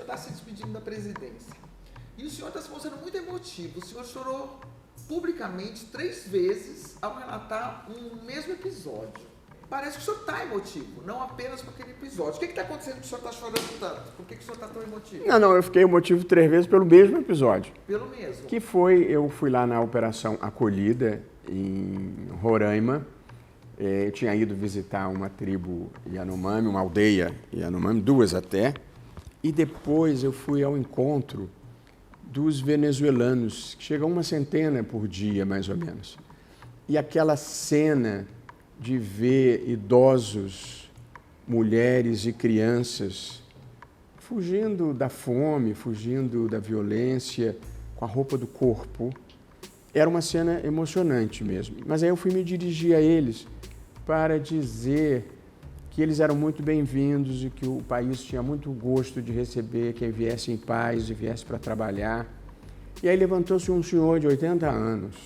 está se despedindo da presidência. E o senhor está se mostrando muito emotivo. O senhor chorou publicamente 3 vezes ao relatar um mesmo episódio. Parece que o senhor está emotivo, não apenas com aquele episódio. O que está acontecendo que o senhor está chorando tanto? Por que o senhor está tão emotivo? Não, eu fiquei emotivo 3 vezes pelo mesmo episódio. Pelo mesmo? Que foi, eu fui lá na Operação Acolhida, em Roraima. Eu tinha ido visitar uma tribo Yanomami, uma aldeia Yanomami, 2 até. E depois eu fui ao encontro dos venezuelanos, que chegam 100 por dia, mais ou menos. E aquela cena de ver idosos, mulheres e crianças fugindo da fome, fugindo da violência, com a roupa do corpo, era uma cena emocionante mesmo. Mas aí eu fui me dirigir a eles para dizer que eles eram muito bem-vindos e que o país tinha muito gosto de receber quem viesse em paz e viesse para trabalhar. E aí levantou-se um senhor de 80 anos,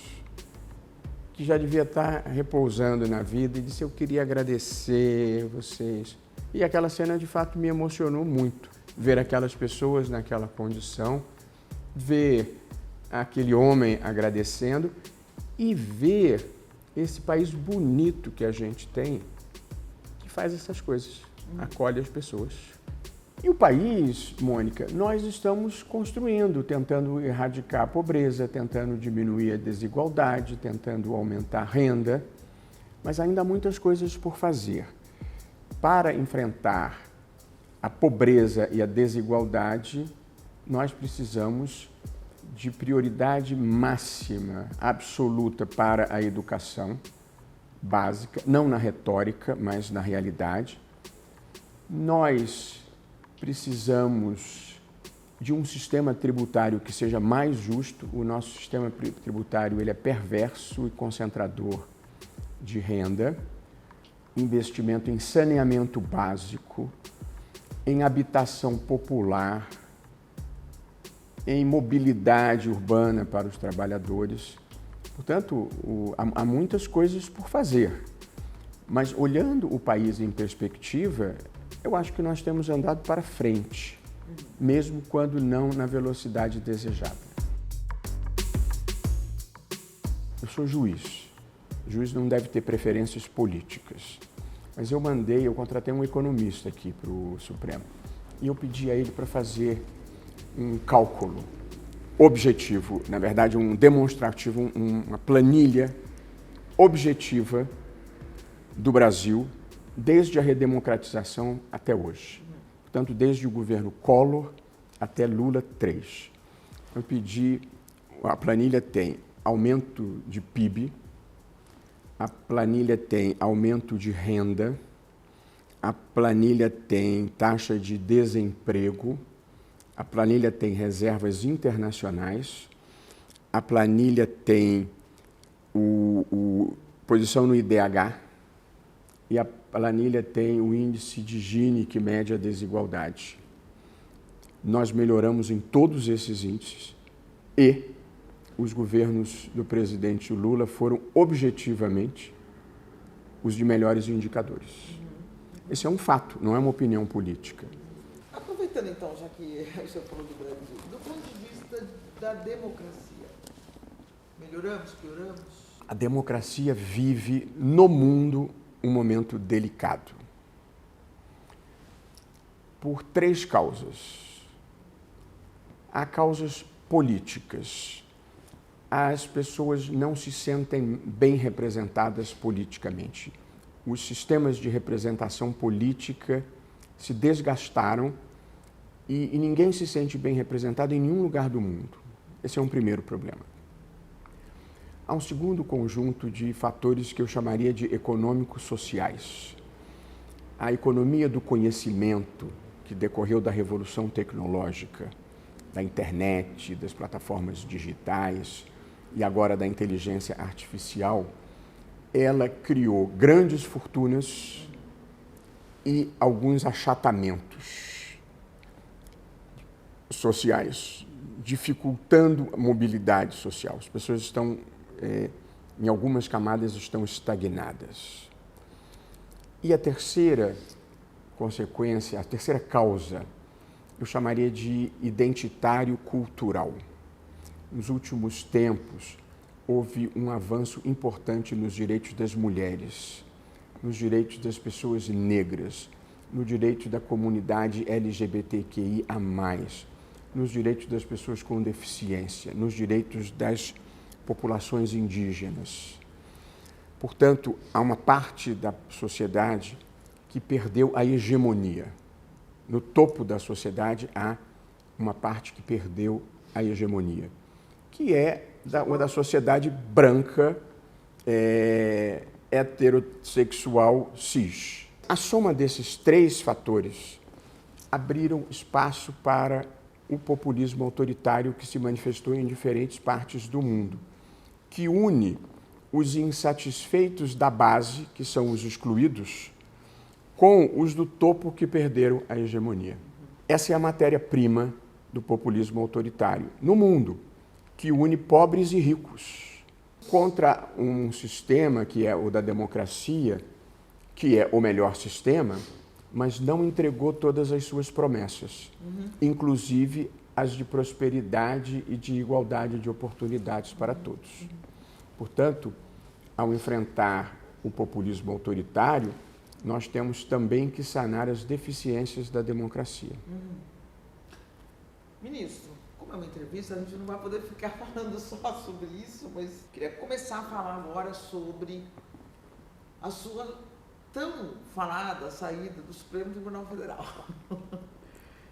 que já devia estar repousando na vida, e disse: eu queria agradecer vocês. E aquela cena, de fato, me emocionou muito. Ver aquelas pessoas naquela condição, ver aquele homem agradecendo e ver esse país bonito que a gente tem, que faz essas coisas, acolhe as pessoas. E o país, Mônica, nós estamos construindo, tentando erradicar a pobreza, tentando diminuir a desigualdade, tentando aumentar a renda, mas ainda há muitas coisas por fazer. Para enfrentar a pobreza e a desigualdade, nós precisamos de prioridade máxima, absoluta para a educação básica, não na retórica, mas na realidade. Nós precisamos de um sistema tributário que seja mais justo. O nosso sistema tributário ele é perverso e concentrador de renda. Investimento em saneamento básico, em habitação popular, em mobilidade urbana para os trabalhadores. Portanto, há muitas coisas por fazer. Mas olhando o país em perspectiva, eu acho que nós temos andado para frente, mesmo quando não na velocidade desejada. Eu sou juiz. O juiz não deve ter preferências políticas. Mas eu contratei um economista aqui para o Supremo. E eu pedi a ele para fazer um cálculo objetivo, na verdade um demonstrativo, uma planilha objetiva do Brasil desde a redemocratização até hoje. Portanto, desde o governo Collor até Lula III. Eu pedi, a planilha tem aumento de PIB, a planilha tem aumento de renda, a planilha tem taxa de desemprego, a planilha tem reservas internacionais, a planilha tem posição no IDH e a planilha tem o índice de Gini que mede a desigualdade. Nós melhoramos em todos esses índices e os governos do presidente Lula foram objetivamente os de melhores indicadores. Esse é um fato, não é uma opinião política. Aproveitando então, já que o senhor falou do Brasil, do ponto de vista da democracia, melhoramos, pioramos? A democracia vive no mundo um momento delicado. Por 3 causas. Há causas políticas. As pessoas não se sentem bem representadas politicamente. Os sistemas de representação política se desgastaram e ninguém se sente bem representado em nenhum lugar do mundo. Esse é um primeiro problema. Há um segundo conjunto de fatores que eu chamaria de econômicos sociais. A economia do conhecimento, que decorreu da revolução tecnológica, da internet, das plataformas digitais e agora da inteligência artificial, ela criou grandes fortunas e alguns achatamentos sociais, dificultando a mobilidade social. As pessoas estão, em algumas camadas, estão estagnadas. E a terceira consequência, a terceira causa, eu chamaria de identitário cultural. Nos últimos tempos, houve um avanço importante nos direitos das mulheres, nos direitos das pessoas negras, no direito da comunidade LGBTQIA+, nos direitos das pessoas com deficiência, nos direitos das populações indígenas. Portanto, há uma parte da sociedade que perdeu a hegemonia. No topo da sociedade há uma parte que perdeu a hegemonia, que é da sociedade branca, heterossexual, cis. A soma desses três fatores abriram espaço para o populismo autoritário que se manifestou em diferentes partes do mundo, que une os insatisfeitos da base, que são os excluídos, com os do topo que perderam a hegemonia. Essa é a matéria-prima do populismo autoritário no mundo, que une pobres e ricos, contra um sistema que é o da democracia, que é o melhor sistema, mas não entregou todas as suas promessas, inclusive as de prosperidade e de igualdade de oportunidades para todos. Portanto, ao enfrentar o populismo autoritário, nós temos também que sanar as deficiências da democracia. Ministro, como é uma entrevista, a gente não vai poder ficar falando só sobre isso, mas queria começar a falar agora sobre a sua tão falada saída do Supremo Tribunal Federal.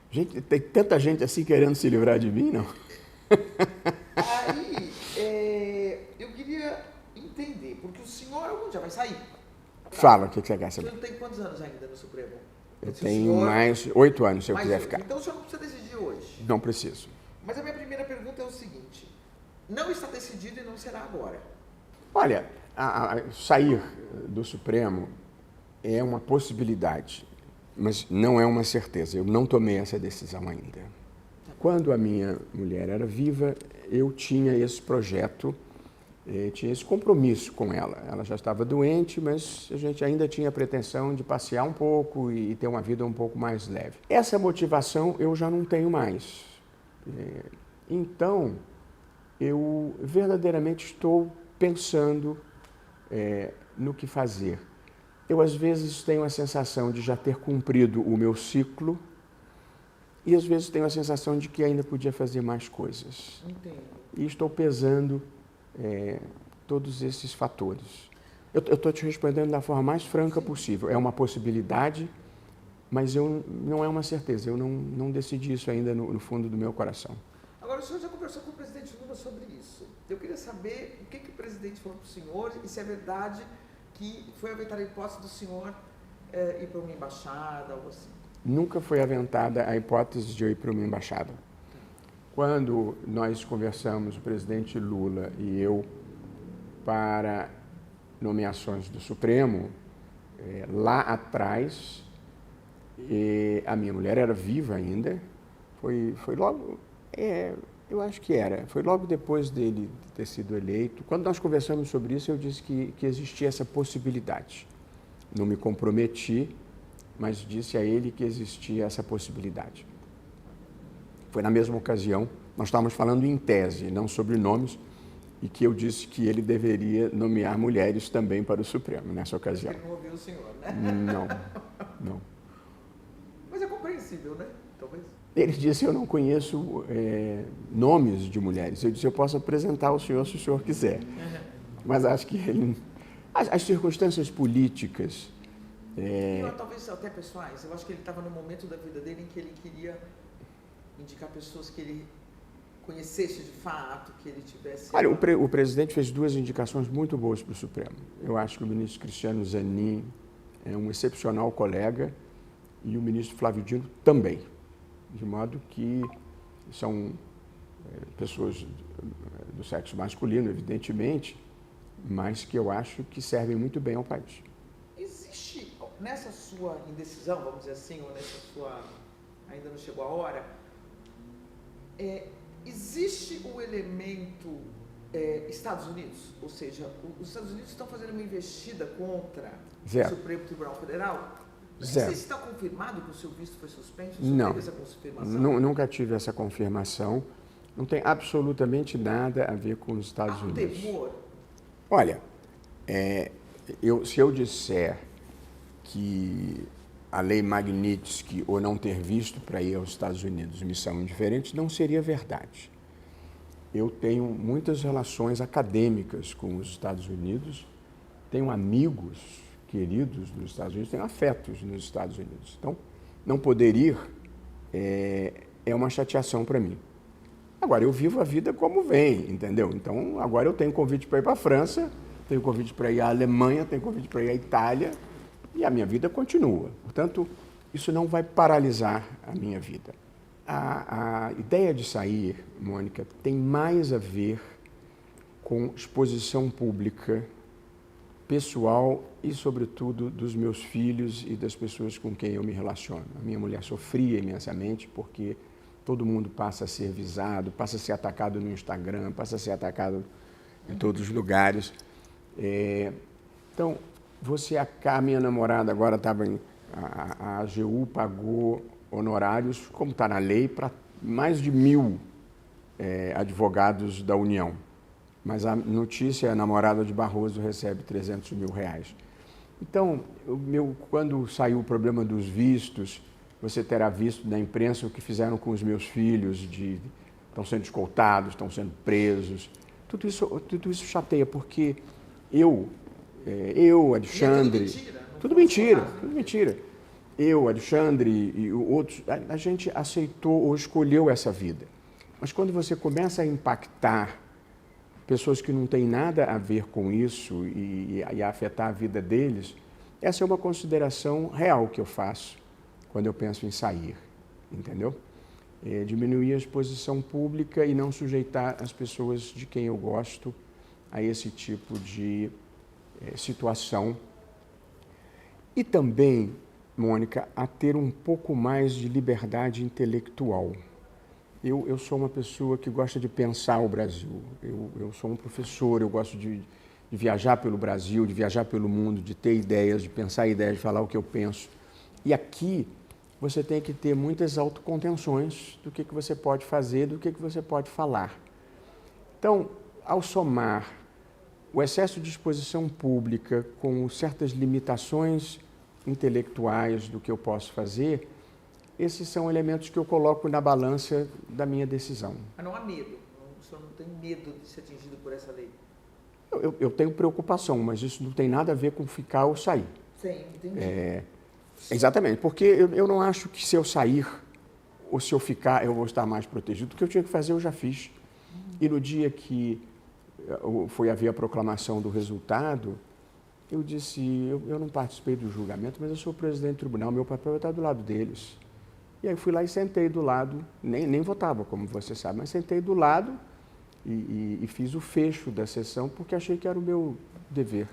Gente, tem tanta gente assim querendo se livrar de mim, não? Aí, eu queria entender, porque o senhor algum dia vai sair. Fala, o que você quer saber? O senhor tem quantos anos ainda no Supremo? Eu tenho mais 8 anos, se eu quiser 8. ficar. Então o senhor não precisa decidir hoje. Não preciso. Mas a minha primeira pergunta é o seguinte: não está decidido e não será agora. Olha, sair do Supremo é uma possibilidade, mas não é uma certeza. Eu não tomei essa decisão ainda. Quando a minha mulher era viva, eu tinha esse projeto, tinha esse compromisso com ela. Ela já estava doente, mas a gente ainda tinha a pretensão de passear um pouco e ter uma vida um pouco mais leve. Essa motivação eu já não tenho mais. Então, eu verdadeiramente estou pensando no que fazer. Eu, às vezes, tenho a sensação de já ter cumprido o meu ciclo e, às vezes, tenho a sensação de que ainda podia fazer mais coisas. Entendo. E estou pesando todos esses fatores. Eu estou te respondendo da forma mais franca possível. É uma possibilidade, mas não é uma certeza. Eu não decidi isso ainda no fundo do meu coração. Agora, o senhor já conversou com o presidente Lula sobre isso. Eu queria saber o que o presidente falou para o senhor e se é verdade que foi aventada a hipótese do senhor ir para uma embaixada, algo assim. Nunca foi aventada a hipótese de eu ir para uma embaixada. Quando nós conversamos, o presidente Lula e eu, para nomeações do Supremo, lá atrás, a minha mulher era viva ainda, foi logo, eu acho que foi logo depois dele ter sido eleito. Quando nós conversamos sobre isso, eu disse que existia essa possibilidade. Não me comprometi, mas disse a ele que existia essa possibilidade. Foi na mesma ocasião, nós estávamos falando em tese, não sobre nomes, e que eu disse que ele deveria nomear mulheres também para o Supremo, nessa ocasião. Ele não ouviu o senhor, né? Não. Mas é compreensível, né? Talvez. Ele disse, eu não conheço nomes de mulheres. Eu disse, eu posso apresentar ao senhor se o senhor quiser. Mas acho que ele... As circunstâncias políticas... talvez até pessoais. Eu acho que ele estava no momento da vida dele em que ele queria indicar pessoas que ele conhecesse de fato, que ele tivesse... Olha, o presidente fez 2 indicações muito boas para o Supremo. Eu acho que o ministro Cristiano Zanin é um excepcional colega e o ministro Flávio Dino também. De modo que são pessoas do sexo masculino, evidentemente, mas que eu acho que servem muito bem ao país. Existe, nessa sua indecisão, vamos dizer assim, ou nessa sua... ainda não chegou a hora, existe o elemento Estados Unidos? Ou seja, os Estados Unidos estão fazendo uma investida contra Zero. o Supremo Tribunal Federal? Não Zero. sei se está confirmado que o seu visto foi suspenso. Você Não. teve essa confirmação? Nunca tive essa confirmação. Não tem absolutamente nada a ver com os Estados Há um Unidos. temor? Olha, se eu disser que a lei Magnitsky ou não ter visto para ir aos Estados Unidos me são indiferentes, não seria verdade. Eu tenho muitas relações acadêmicas com os Estados Unidos, tenho amigos queridos nos Estados Unidos, tenho afetos nos Estados Unidos. Então, não poder ir é uma chateação para mim. Agora, eu vivo a vida como vem, entendeu? Então, agora eu tenho convite para ir para a França, tenho convite para ir à Alemanha, tenho convite para ir à Itália, e a minha vida continua. Portanto, isso não vai paralisar a minha vida. A ideia de sair, Mônica, tem mais a ver com exposição pública, pessoal e, sobretudo, dos meus filhos e das pessoas com quem eu me relaciono. A minha mulher sofria imensamente porque todo mundo passa a ser visado, passa a ser atacado no Instagram, passa a ser atacado em todos os lugares. Então, a minha namorada agora estava a AGU pagou honorários, como está na lei, para mais de 1.000 advogados da União. Mas a notícia é a namorada de Barroso recebe R$300 mil. Então, quando saiu o problema dos vistos, você terá visto na imprensa o que fizeram com os meus filhos, estão sendo escoltados, estão sendo presos. Tudo isso chateia, porque Alexandre... Tudo mentira. Eu, Alexandre e outros, a gente aceitou ou escolheu essa vida. Mas quando você começa a impactar pessoas que não têm nada a ver com isso e a afetar a vida deles, essa é uma consideração real que eu faço quando eu penso em sair, entendeu? Diminuir a exposição pública e não sujeitar as pessoas de quem eu gosto a esse tipo de situação. E também, Mônica, a ter um pouco mais de liberdade intelectual. Eu sou uma pessoa que gosta de pensar o Brasil. Eu sou um professor, eu gosto de viajar pelo Brasil, de viajar pelo mundo, de ter ideias, de pensar ideias, de falar o que eu penso. E aqui você tem que ter muitas autocontenções do que você pode fazer, do que você pode falar. Então, ao somar o excesso de exposição pública com certas limitações intelectuais do que eu posso fazer, esses são elementos que eu coloco na balança da minha decisão. Mas não há medo? O senhor não tem medo de ser atingido por essa lei? Eu tenho preocupação, mas isso não tem nada a ver com ficar ou sair. Sim, entendi. Exatamente, porque eu não acho que se eu sair ou se eu ficar eu vou estar mais protegido. O que eu tinha que fazer eu já fiz. E no dia que foi haver a proclamação do resultado, eu disse, eu não participei do julgamento, mas eu sou o presidente do tribunal, meu papel é estar do lado deles. E aí fui lá e sentei do lado, nem votava, como você sabe, mas sentei do lado e fiz o fecho da sessão, porque achei que era o meu dever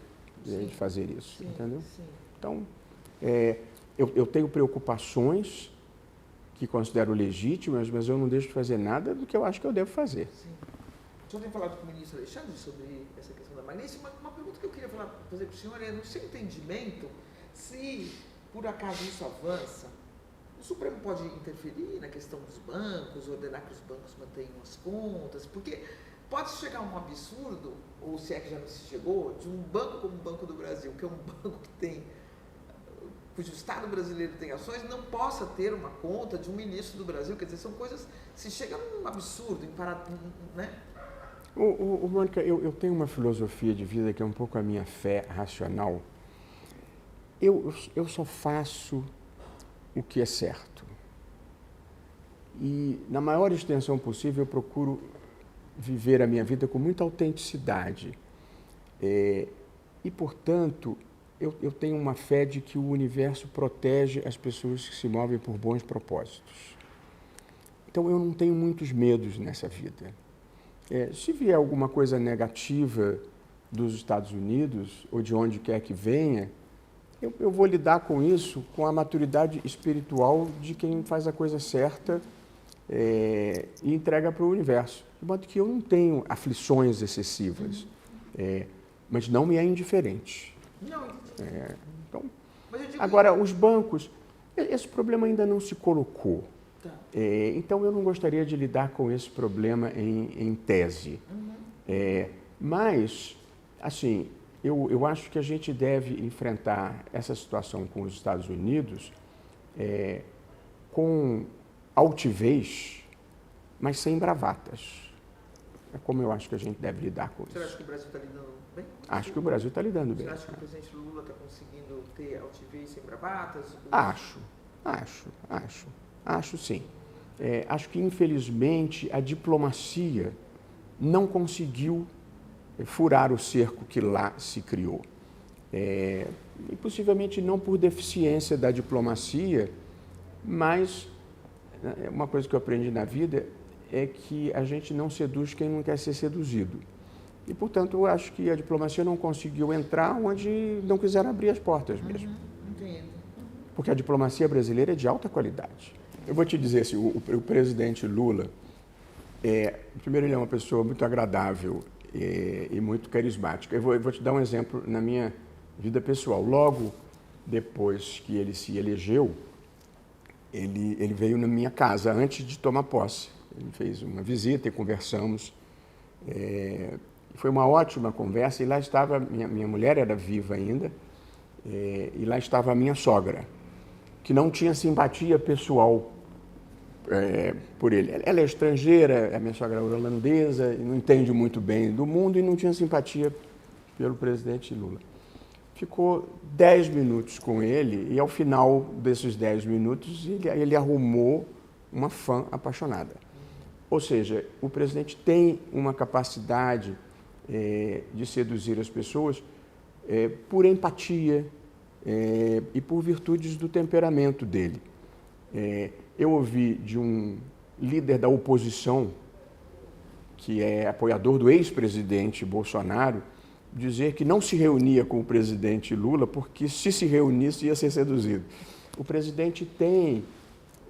de fazer isso, sim, entendeu? Sim. Então, eu tenho preocupações que considero legítimas, mas eu não deixo de fazer nada do que eu acho que eu devo fazer. Sim. O senhor tem falado com o ministro Alexandre sobre essa questão da Magnitsky. Uma pergunta que eu queria fazer para o senhor é, no seu entendimento, se por acaso isso avança, o Supremo pode interferir na questão dos bancos, ordenar que os bancos mantenham as contas, porque pode chegar a um absurdo, ou se é que já não se chegou, de um banco como o Banco do Brasil, que é um banco cujo Estado brasileiro tem ações, não possa ter uma conta de um ministro do Brasil. Quer dizer, são coisas, se chega a um absurdo, né? Mônica, eu tenho uma filosofia de vida que é um pouco a minha fé racional. Eu só faço o que é certo. E, na maior extensão possível, eu procuro viver a minha vida com muita autenticidade. E, portanto, eu tenho uma fé de que o universo protege as pessoas que se movem por bons propósitos. Então, eu não tenho muitos medos nessa vida. Se vier alguma coisa negativa dos Estados Unidos, ou de onde quer que venha, eu vou lidar com isso com a maturidade espiritual de quem faz a coisa certa e entrega para o universo. De modo que eu não tenho aflições excessivas, mas não me é indiferente. Não, então, mas eu Agora, os bancos, esse problema ainda não se colocou. Tá. Então, eu não gostaria de lidar com esse problema em tese. Mas, assim, eu acho que a gente deve enfrentar essa situação com os Estados Unidos com altivez, mas sem bravatas. É como eu acho que a gente deve lidar com isso. Você acha que o Brasil está lidando bem? Acho que o Brasil está lidando bem. Você acha que o presidente Lula está conseguindo ter altivez sem bravatas? Acho sim. Acho que, infelizmente, a diplomacia não conseguiu furar o cerco que lá se criou. E possivelmente não por deficiência da diplomacia, mas uma coisa que eu aprendi na vida é que a gente não seduz quem não quer ser seduzido. E, portanto, eu acho que a diplomacia não conseguiu entrar onde não quiseram abrir as portas mesmo. Entendo. Porque a diplomacia brasileira é de alta qualidade. Eu vou te dizer assim, o presidente Lula, primeiro, ele é uma pessoa muito agradável e muito carismática. Eu vou te dar um exemplo na minha vida pessoal. Logo depois que ele se elegeu, ele veio na minha casa antes de tomar posse. Ele fez uma visita e conversamos. Foi uma ótima conversa e lá estava, minha mulher era viva ainda, e lá estava a minha sogra, que não tinha simpatia pessoal por ele. Ela é estrangeira, a minha sogra é holandesa, e não entende muito bem do mundo e não tinha simpatia pelo presidente Lula. Ficou 10 minutos com ele e ao final desses 10 minutos ele arrumou uma fã apaixonada. Ou seja, o presidente tem uma capacidade de seduzir as pessoas por empatia e por virtudes do temperamento dele. Eu ouvi de um líder da oposição, que é apoiador do ex-presidente Bolsonaro, dizer que não se reunia com o presidente Lula porque, se reunisse, ia ser seduzido. O presidente tem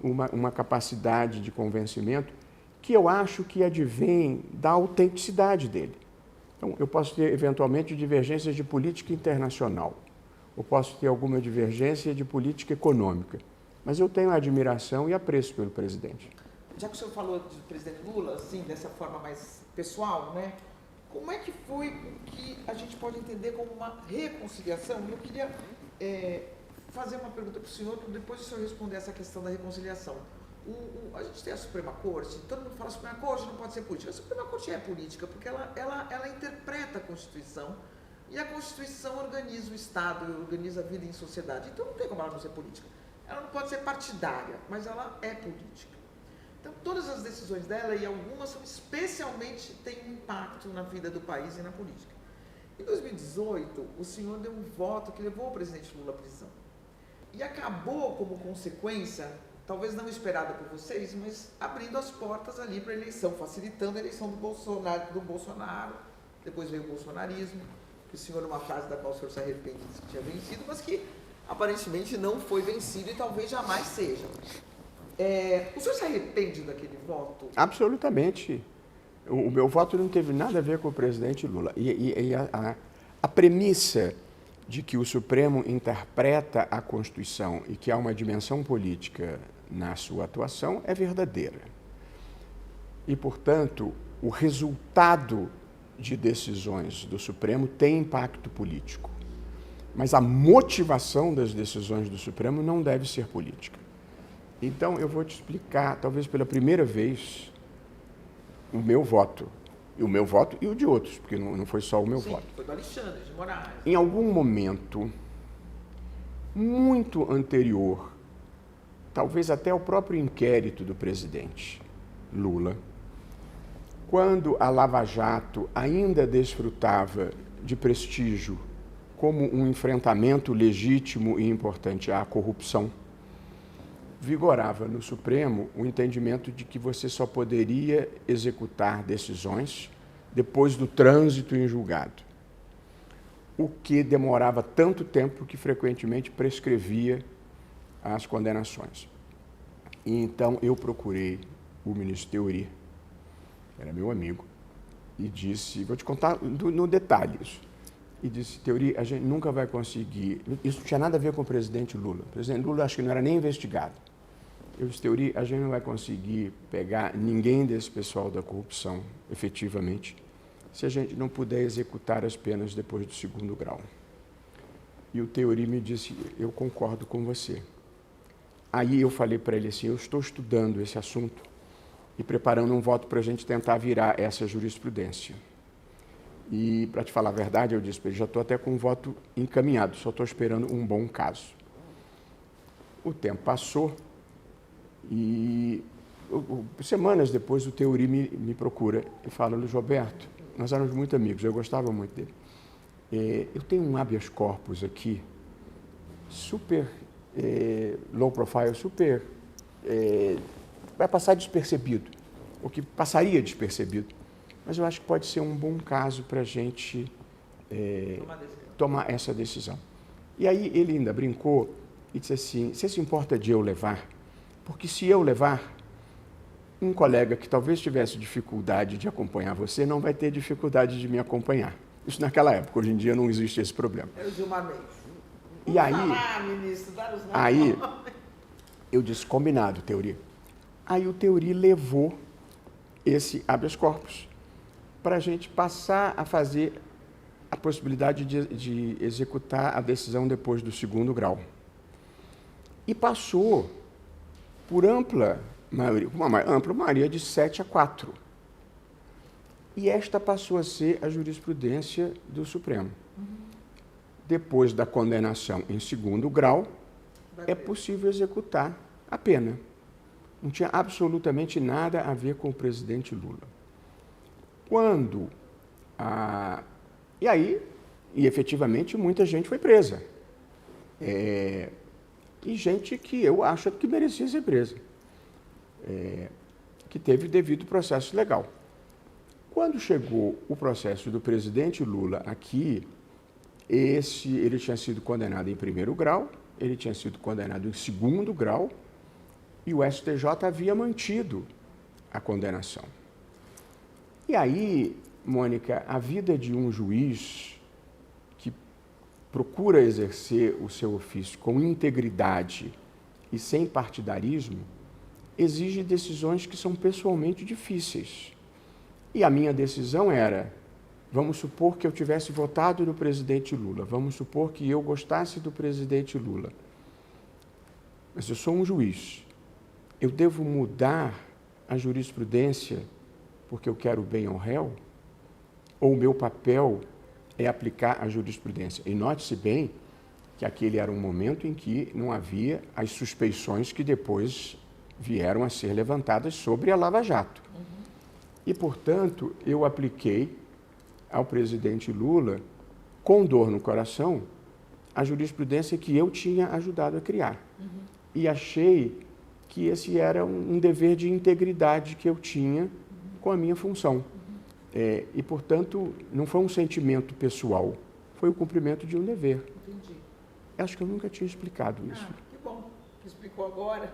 uma capacidade de convencimento que eu acho que advém da autenticidade dele. Então, eu posso ter, eventualmente, divergências de política internacional, eu posso ter alguma divergência de política econômica, mas eu tenho admiração e apreço pelo presidente. Já que o senhor falou do presidente Lula, assim, dessa forma mais pessoal, né? Como é que foi o que a gente pode entender como uma reconciliação? Eu queria fazer uma pergunta para o senhor, depois do senhor responder essa questão da reconciliação. A gente tem a Suprema Corte, todo mundo fala que a Suprema Corte não pode ser política. A Suprema Corte é política porque ela interpreta a Constituição e a Constituição organiza o Estado, organiza a vida em sociedade. Então não tem como ela não ser política. Ela não pode ser partidária, mas ela é política. Então todas as decisões dela, e algumas são especialmente, têm um impacto na vida do país e na política. Em 2018, o senhor deu um voto que levou o presidente Lula à prisão. E acabou como consequência, talvez não esperada por vocês, mas abrindo as portas ali para a eleição, facilitando a eleição do Bolsonaro. Depois veio o bolsonarismo, que o senhor, numa frase da qual o senhor se arrepende, disse que tinha vencido, mas que aparentemente não foi vencido e talvez jamais seja. O senhor se arrepende daquele voto? Absolutamente. O meu voto não teve nada a ver com o presidente Lula. E a premissa de que o Supremo interpreta a Constituição e que há uma dimensão política na sua atuação é verdadeira. E, portanto, o resultado de decisões do Supremo tem impacto político. Mas a motivação das decisões do Supremo não deve ser política. Então, eu vou te explicar, talvez pela primeira vez, o meu voto e o de outros, porque não foi só o meu voto. Foi do Alexandre de Moraes. Em algum momento muito anterior, talvez até ao próprio inquérito do presidente Lula, quando a Lava Jato ainda desfrutava de prestígio como um enfrentamento legítimo e importante à corrupção, vigorava no Supremo o entendimento de que você só poderia executar decisões depois do trânsito em julgado, o que demorava tanto tempo que frequentemente prescrevia as condenações. E então eu procurei o ministro Teori, era meu amigo, e disse, vou te contar no detalhe isso, e disse, Theory, a gente nunca vai conseguir... Isso não tinha nada a ver com o presidente Lula. O presidente Lula acho que não era nem investigado. Eu disse, Theory, a gente não vai conseguir pegar ninguém desse pessoal da corrupção, efetivamente, se a gente não puder executar as penas depois do 2º grau. E o Theory me disse, eu concordo com você. Aí eu falei para ele assim, eu estou estudando esse assunto e preparando um voto para a gente tentar virar essa jurisprudência. E, para te falar a verdade, eu disse para ele, já estou até com um voto encaminhado, só estou esperando um bom caso. O tempo passou e semanas depois o Theory me procura e fala, Luiz Roberto, nós éramos muito amigos, eu gostava muito dele. Eu tenho um habeas corpus aqui, super low profile, super... vai passar despercebido, o que passaria despercebido. Mas eu acho que pode ser um bom caso para a gente tomar essa decisão. E aí ele ainda brincou e disse assim, você se importa de eu levar? Porque se eu levar, um colega que talvez tivesse dificuldade de acompanhar você, não vai ter dificuldade de me acompanhar. Isso naquela época, hoje em dia não existe esse problema. Era o Gilmar Mendes. E aí, ministro, dá os nomes. aí eu disse, combinado, Theory. Aí o Theory levou esse habeas corpus para a gente passar a fazer a possibilidade de executar a decisão depois do 2º grau. E passou por ampla maioria, uma ampla maioria de 7-4. E esta passou a ser a jurisprudência do Supremo. Depois da condenação em 2º grau, é possível executar a pena. Não tinha absolutamente nada a ver com o presidente Lula. E aí, efetivamente, muita gente foi presa. E gente que eu acho que merecia ser presa. Que teve devido processo legal. Quando chegou o processo do presidente Lula aqui, ele tinha sido condenado em 1º grau, ele tinha sido condenado em 2º grau, e o STJ havia mantido a condenação. E aí, Mônica, a vida de um juiz que procura exercer o seu ofício com integridade e sem partidarismo, exige decisões que são pessoalmente difíceis. E a minha decisão era, vamos supor que eu tivesse votado no presidente Lula, vamos supor que eu gostasse do presidente Lula, mas eu sou um juiz, eu devo mudar a jurisprudência porque eu quero o bem ao réu? Ou o meu papel é aplicar a jurisprudência? E note-se bem que aquele era um momento em que não havia as suspeições que depois vieram a ser levantadas sobre a Lava Jato. E, portanto, eu apliquei ao presidente Lula, com dor no coração, a jurisprudência que eu tinha ajudado a criar. E achei que esse era um dever de integridade que eu tinha com a minha função. E, portanto, não foi um sentimento pessoal, foi o cumprimento de um dever. Entendi. Acho que eu nunca tinha explicado isso. Que bom que explicou agora.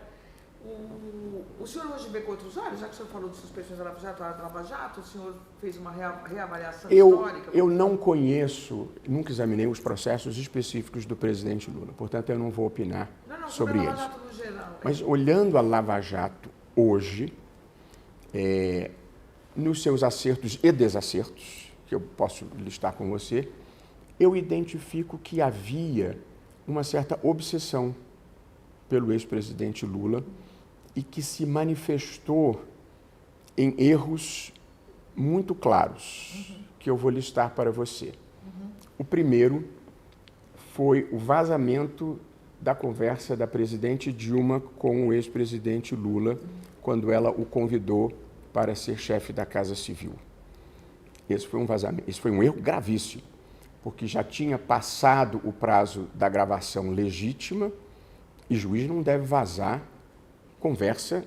O senhor hoje vê com outros olhos, já que o senhor falou de suspeições da Lava Jato, o senhor fez uma reavaliação histórica? Eu não conheço, nunca examinei os processos específicos do presidente Lula, portanto eu não vou opinar sobre eles. Lava Jato no geral. Mas olhando a Lava Jato hoje, nos seus acertos e desacertos, que eu posso listar com você, eu identifico que havia uma certa obsessão pelo ex-presidente Lula e que se manifestou em erros muito claros, que eu vou listar para você. O primeiro foi o vazamento da conversa da presidente Dilma com o ex-presidente Lula, quando ela o convidou para ser chefe da Casa Civil. Esse foi um vazamento, esse foi um erro gravíssimo, porque já tinha passado o prazo da gravação legítima e juiz não deve vazar conversa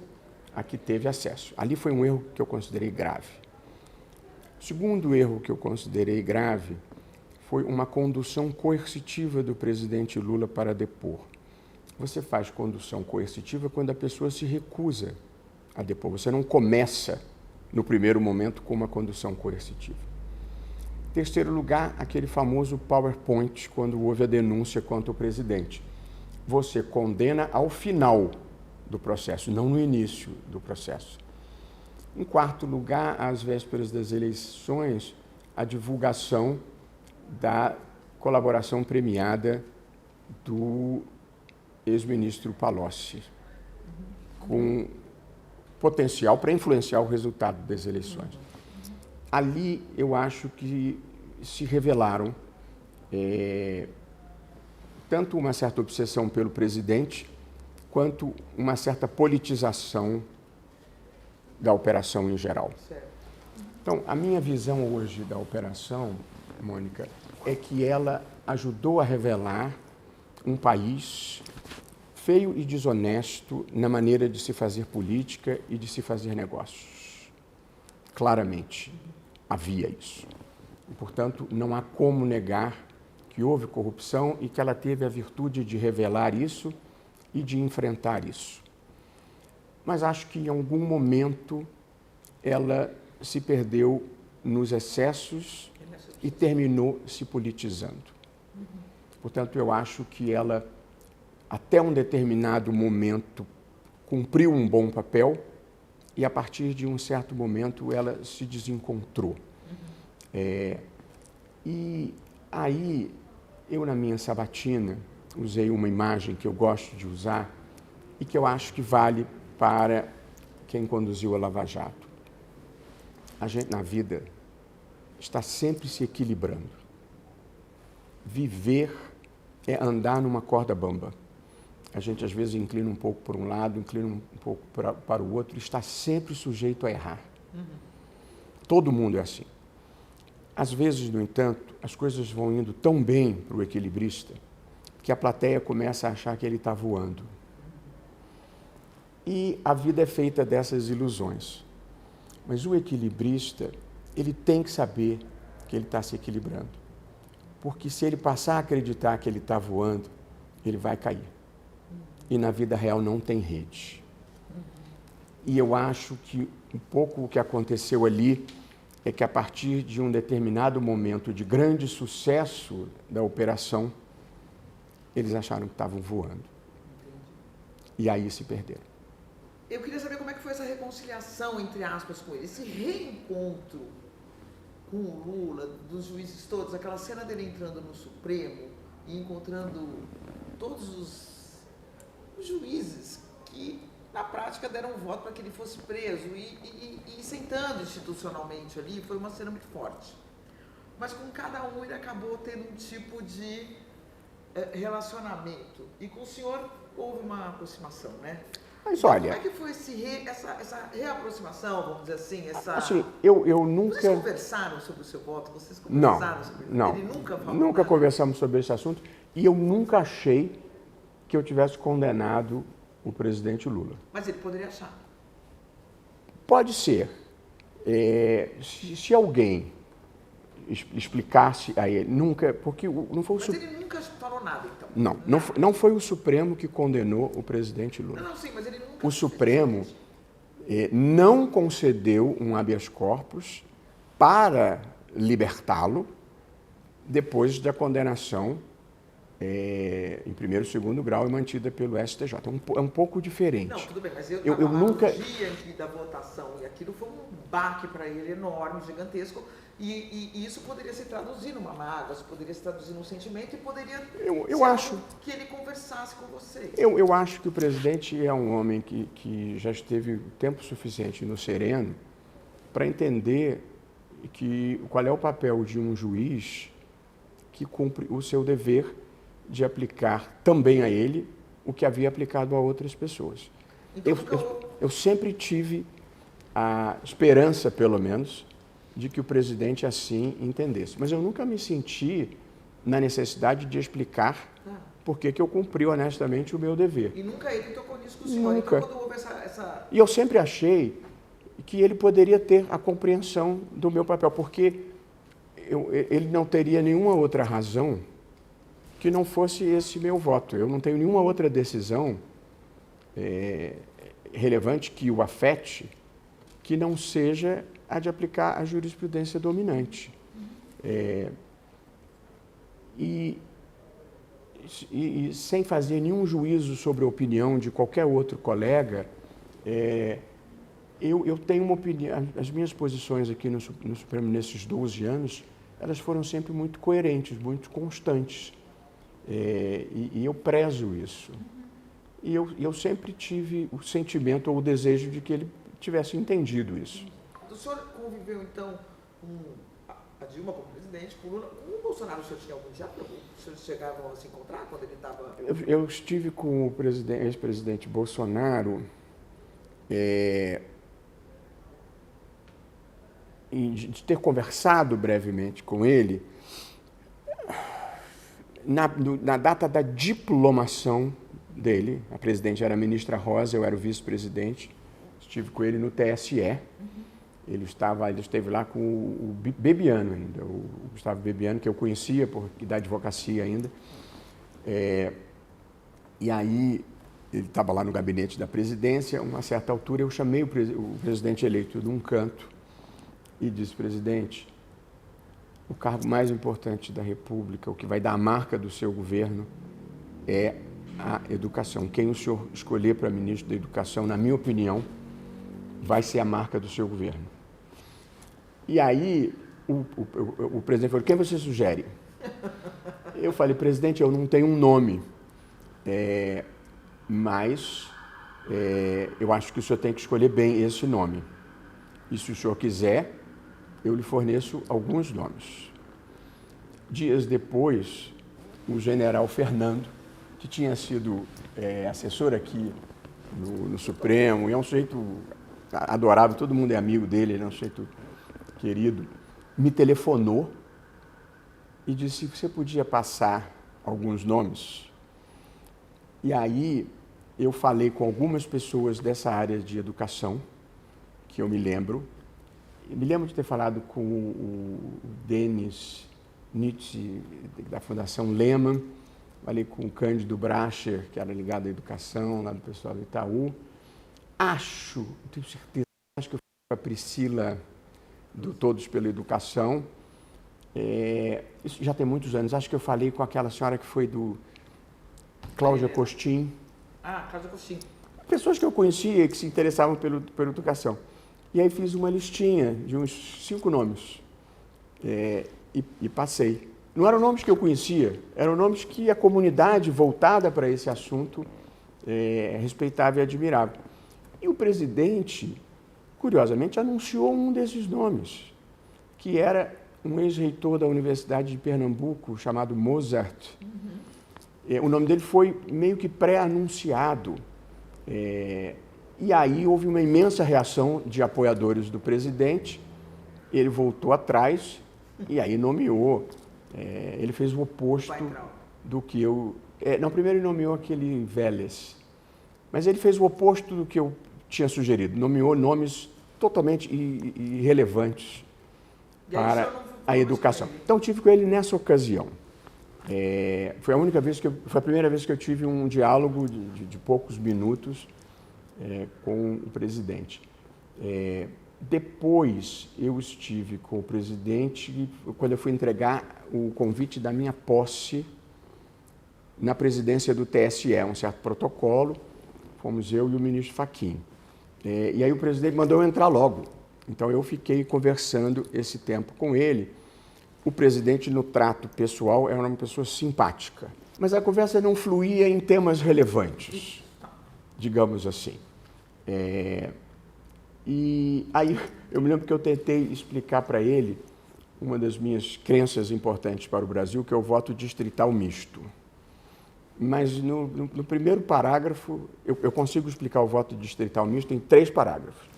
a que teve acesso. Ali foi um erro que eu considerei grave. O segundo erro que eu considerei grave foi uma condução coercitiva do presidente Lula para depor. Você faz condução coercitiva quando a pessoa se recusa a depor. Você não começa, no primeiro momento, com uma condução coercitiva. Terceiro lugar, aquele famoso PowerPoint, quando houve a denúncia contra o presidente. Você condena ao final do processo, não no início do processo. Em quarto lugar, às vésperas das eleições, a divulgação da colaboração premiada do ex-ministro Palocci, com potencial para influenciar o resultado das eleições. Ali, eu acho que se revelaram tanto uma certa obsessão pelo presidente, quanto uma certa politização da operação em geral. Então, a minha visão hoje da operação, Mônica, é que ela ajudou a revelar um país feio e desonesto na maneira de se fazer política e de se fazer negócios. Claramente, havia isso. E, portanto, não há como negar que houve corrupção e que ela teve a virtude de revelar isso e de enfrentar isso. Mas acho que em algum momento ela se perdeu nos excessos e terminou se politizando. Portanto, eu acho que ela, até um determinado momento, cumpriu um bom papel e, a partir de um certo momento, ela se desencontrou. E aí, eu, na minha sabatina, usei uma imagem que eu gosto de usar e que eu acho que vale para quem conduziu a Lava Jato. A gente, na vida, está sempre se equilibrando. Viver é andar numa corda bamba. A gente, às vezes, inclina um pouco para um lado, inclina um pouco para o outro, e está sempre sujeito a errar. Todo mundo é assim. Às vezes, no entanto, as coisas vão indo tão bem para o equilibrista que a plateia começa a achar que ele está voando. E a vida é feita dessas ilusões. Mas o equilibrista, ele tem que saber que ele está se equilibrando. Porque se ele passar a acreditar que ele está voando, ele vai cair. E na vida real não tem rede. E eu acho que um pouco o que aconteceu ali é que, a partir de um determinado momento de grande sucesso da operação, eles acharam que estavam voando. E aí se perderam. Eu queria saber como é que foi essa reconciliação, entre aspas, com ele, esse reencontro com o Lula, dos juízes todos, aquela cena dele entrando no Supremo e encontrando todos os juízes que, na prática, deram voto para que ele fosse preso e sentando institucionalmente ali, foi uma cena muito forte. Mas com cada um ele acabou tendo um tipo de relacionamento. E com o senhor houve uma aproximação, né? Mas olha... Como é que foi essa reaproximação, vamos dizer assim, Assim, eu nunca... Vocês conversaram sobre o seu voto? Vocês conversaram sobre ele? Não, Ele nunca falou nunca nada? Conversamos sobre esse assunto e eu nunca achei que eu tivesse condenado o presidente Lula. Mas ele poderia achar. Pode ser. Se alguém explicasse a ele, nunca... Porque não foi o Mas ele nunca falou nada, então? Não foi o Supremo que condenou o presidente Lula. Não, sim, mas ele nunca... O Supremo não concedeu um habeas corpus para libertá-lo depois da condenação em primeiro e segundo grau e mantida pelo STJ. É um pouco diferente. Não, tudo bem, mas eu nunca... no dia da votação, e aquilo foi um baque para ele enorme, gigantesco, e isso poderia se traduzir numa mágoa, isso poderia se traduzir num sentimento e poderia eu acho que ele conversasse com vocês. Eu acho que o presidente é um homem que já esteve tempo suficiente no sereno para entender qual é o papel de um juiz que cumpre o seu dever de aplicar também a ele o que havia aplicado a outras pessoas. Então, eu sempre tive a esperança, pelo menos, de que o presidente assim entendesse. Mas eu nunca me senti na necessidade de explicar por que eu cumpri honestamente o meu dever. E nunca ele tocou nisso com o senhor? Nunca. Então, quando houve essa... E eu sempre achei que ele poderia ter a compreensão do meu papel, porque ele não teria nenhuma outra razão que não fosse esse meu voto. Eu não tenho nenhuma outra decisão relevante que o afete que não seja a de aplicar a jurisprudência dominante. E sem fazer nenhum juízo sobre a opinião de qualquer outro colega, eu tenho uma opinião. As minhas posições aqui no Supremo nesses 12 anos, elas foram sempre muito coerentes, muito constantes. E eu prezo isso. E eu sempre tive o sentimento ou o desejo de que ele tivesse entendido isso. O senhor conviveu, então, com a Dilma como presidente, com o Lula. Com o Bolsonaro, o senhor tinha algum diálogo? Os senhores chegavam a se encontrar quando ele estava... Eu estive com o ex-presidente Bolsonaro de ter conversado brevemente com ele na data da diplomação dele. A presidente era a ministra Rosa, eu era o vice-presidente. Estive com ele no TSE. Ele esteve lá com o Bebiano ainda, o Gustavo Bebiano, que eu conhecia da advocacia ainda. E aí, ele estava lá no gabinete da presidência. A uma certa altura, eu chamei o presidente eleito de um canto e disse: presidente, o cargo mais importante da República, o que vai dar a marca do seu governo, é a educação. Quem o senhor escolher para ministro da Educação, na minha opinião, vai ser a marca do seu governo. E aí, o presidente falou: quem você sugere? Eu falei: presidente, eu não tenho um nome, mas eu acho que o senhor tem que escolher bem esse nome. E se o senhor quiser, eu lhe forneço alguns nomes. Dias depois, o general Fernando, que tinha sido assessor aqui no Supremo, e é um sujeito adorável, todo mundo é amigo dele, ele é um sujeito querido, me telefonou e disse: você podia passar alguns nomes? E aí eu falei com algumas pessoas dessa área de educação, que eu me lembro. Me lembro de ter falado com o Denis Nietzsche, da Fundação Lehman. Falei com o Cândido Bracher, que era ligado à educação, lá do pessoal do Itaú. Não tenho certeza, acho que eu fui com a Priscila, do Todos pela Educação. Isso já tem muitos anos. Acho que eu falei com aquela senhora que foi do Cláudia Costin. Cláudia Costin. Pessoas que eu conhecia e que se interessavam pela educação. E aí fiz uma listinha de uns 5 nomes e passei. Não eram nomes que eu conhecia, eram nomes que a comunidade voltada para esse assunto respeitava e admirava. E o presidente, curiosamente, anunciou um desses nomes, que era um ex-reitor da Universidade de Pernambuco, chamado Mozart. O nome dele foi meio que pré-anunciado. E aí houve uma imensa reação de apoiadores do presidente. Ele voltou atrás e aí nomeou. Ele fez o oposto do que eu... Não, primeiro ele nomeou aquele Vélez. Mas ele fez o oposto do que eu tinha sugerido. Nomeou nomes totalmente irrelevantes para a educação. Então, tive com ele nessa ocasião. Foi a primeira vez que eu tive um diálogo de poucos minutos com o presidente. Depois, eu estive com o presidente quando eu fui entregar o convite da minha posse na presidência do TSE, um certo protocolo. Fomos eu e o ministro Fachin. E aí o presidente mandou eu entrar logo. Então, eu fiquei conversando esse tempo com ele. O presidente, no trato pessoal, era uma pessoa simpática. Mas a conversa não fluía em temas relevantes, digamos assim. E aí, eu me lembro que eu tentei explicar para ele uma das minhas crenças importantes para o Brasil, que é o voto distrital misto. Mas no primeiro parágrafo, eu consigo explicar o voto distrital misto em 3 parágrafos.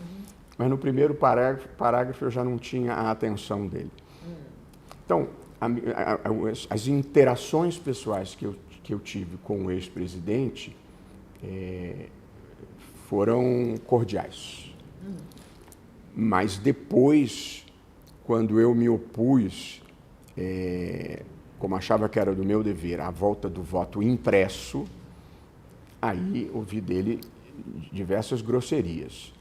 Mas no primeiro parágrafo eu já não tinha a atenção dele. Então, as interações pessoais que eu tive com o ex-presidente foram cordiais. Mas depois, quando eu me opus, como achava que era do meu dever, à volta do voto impresso, aí ouvi dele diversas grosserias,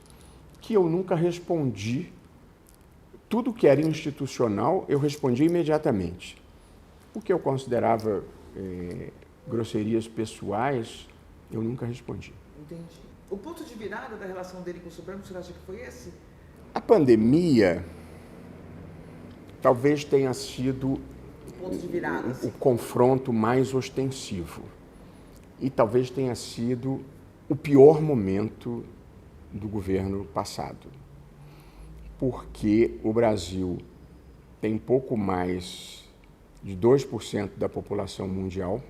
que eu nunca respondi tudo que era institucional, eu respondia imediatamente. O que eu considerava grosserias pessoais, eu nunca respondi. Entendi. O ponto de virada da relação dele com o Supremo, você acha que foi esse? A pandemia talvez tenha sido O ponto de virada, o confronto mais ostensivo. E talvez tenha sido o pior momento do governo passado. Porque o Brasil tem pouco mais de 2% da população mundial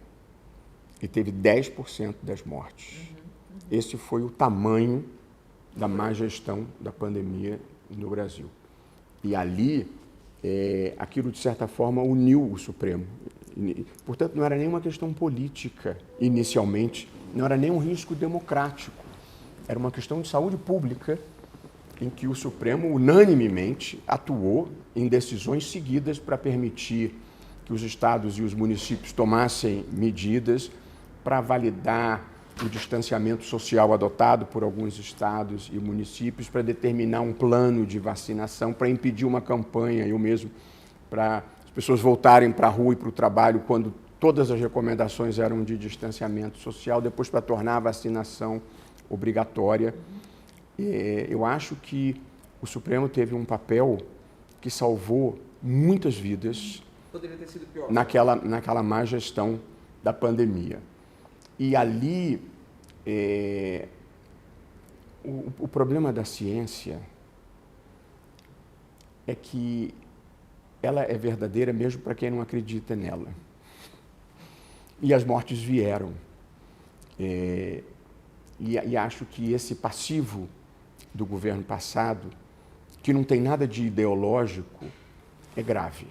e teve 10% das mortes. Esse foi o tamanho da má gestão da pandemia no Brasil. E ali, aquilo, de certa forma, uniu o Supremo. Portanto, não era nenhuma questão política, inicialmente, não era nem um risco democrático. Era uma questão de saúde pública, em que o Supremo, unanimemente, atuou em decisões seguidas para permitir que os estados e os municípios tomassem medidas para validar o distanciamento social adotado por alguns estados e municípios, para determinar um plano de vacinação, para impedir uma campanha, eu mesmo, para as pessoas voltarem para a rua e para o trabalho quando todas as recomendações eram de distanciamento social, depois para tornar a vacinação obrigatória. Eu acho que o Supremo teve um papel que salvou muitas vidas. Poderia ter sido pior. Naquela má gestão da pandemia. E ali, o problema da ciência é que ela é verdadeira mesmo para quem não acredita nela. E as mortes vieram. E acho que esse passivo do governo passado, que não tem nada de ideológico, é grave.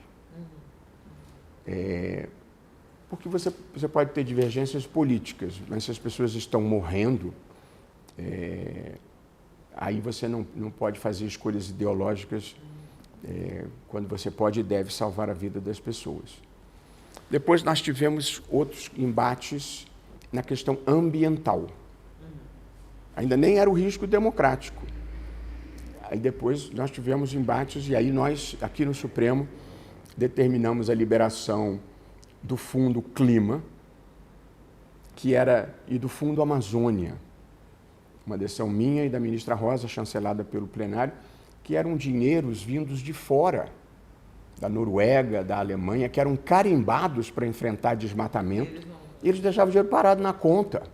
Porque você pode ter divergências políticas, mas se as pessoas estão morrendo, aí você não pode fazer escolhas ideológicas quando você pode e deve salvar a vida das pessoas. Depois nós tivemos outros embates na questão ambiental. Ainda nem era o risco democrático. Aí depois nós tivemos embates e aí nós, aqui no Supremo, determinamos a liberação do Fundo Clima, e do Fundo Amazônia, uma decisão minha e da ministra Rosa, chancelada pelo plenário, que eram dinheiros vindos de fora, da Noruega, da Alemanha, que eram carimbados para enfrentar desmatamento, e eles deixavam o dinheiro parado na conta.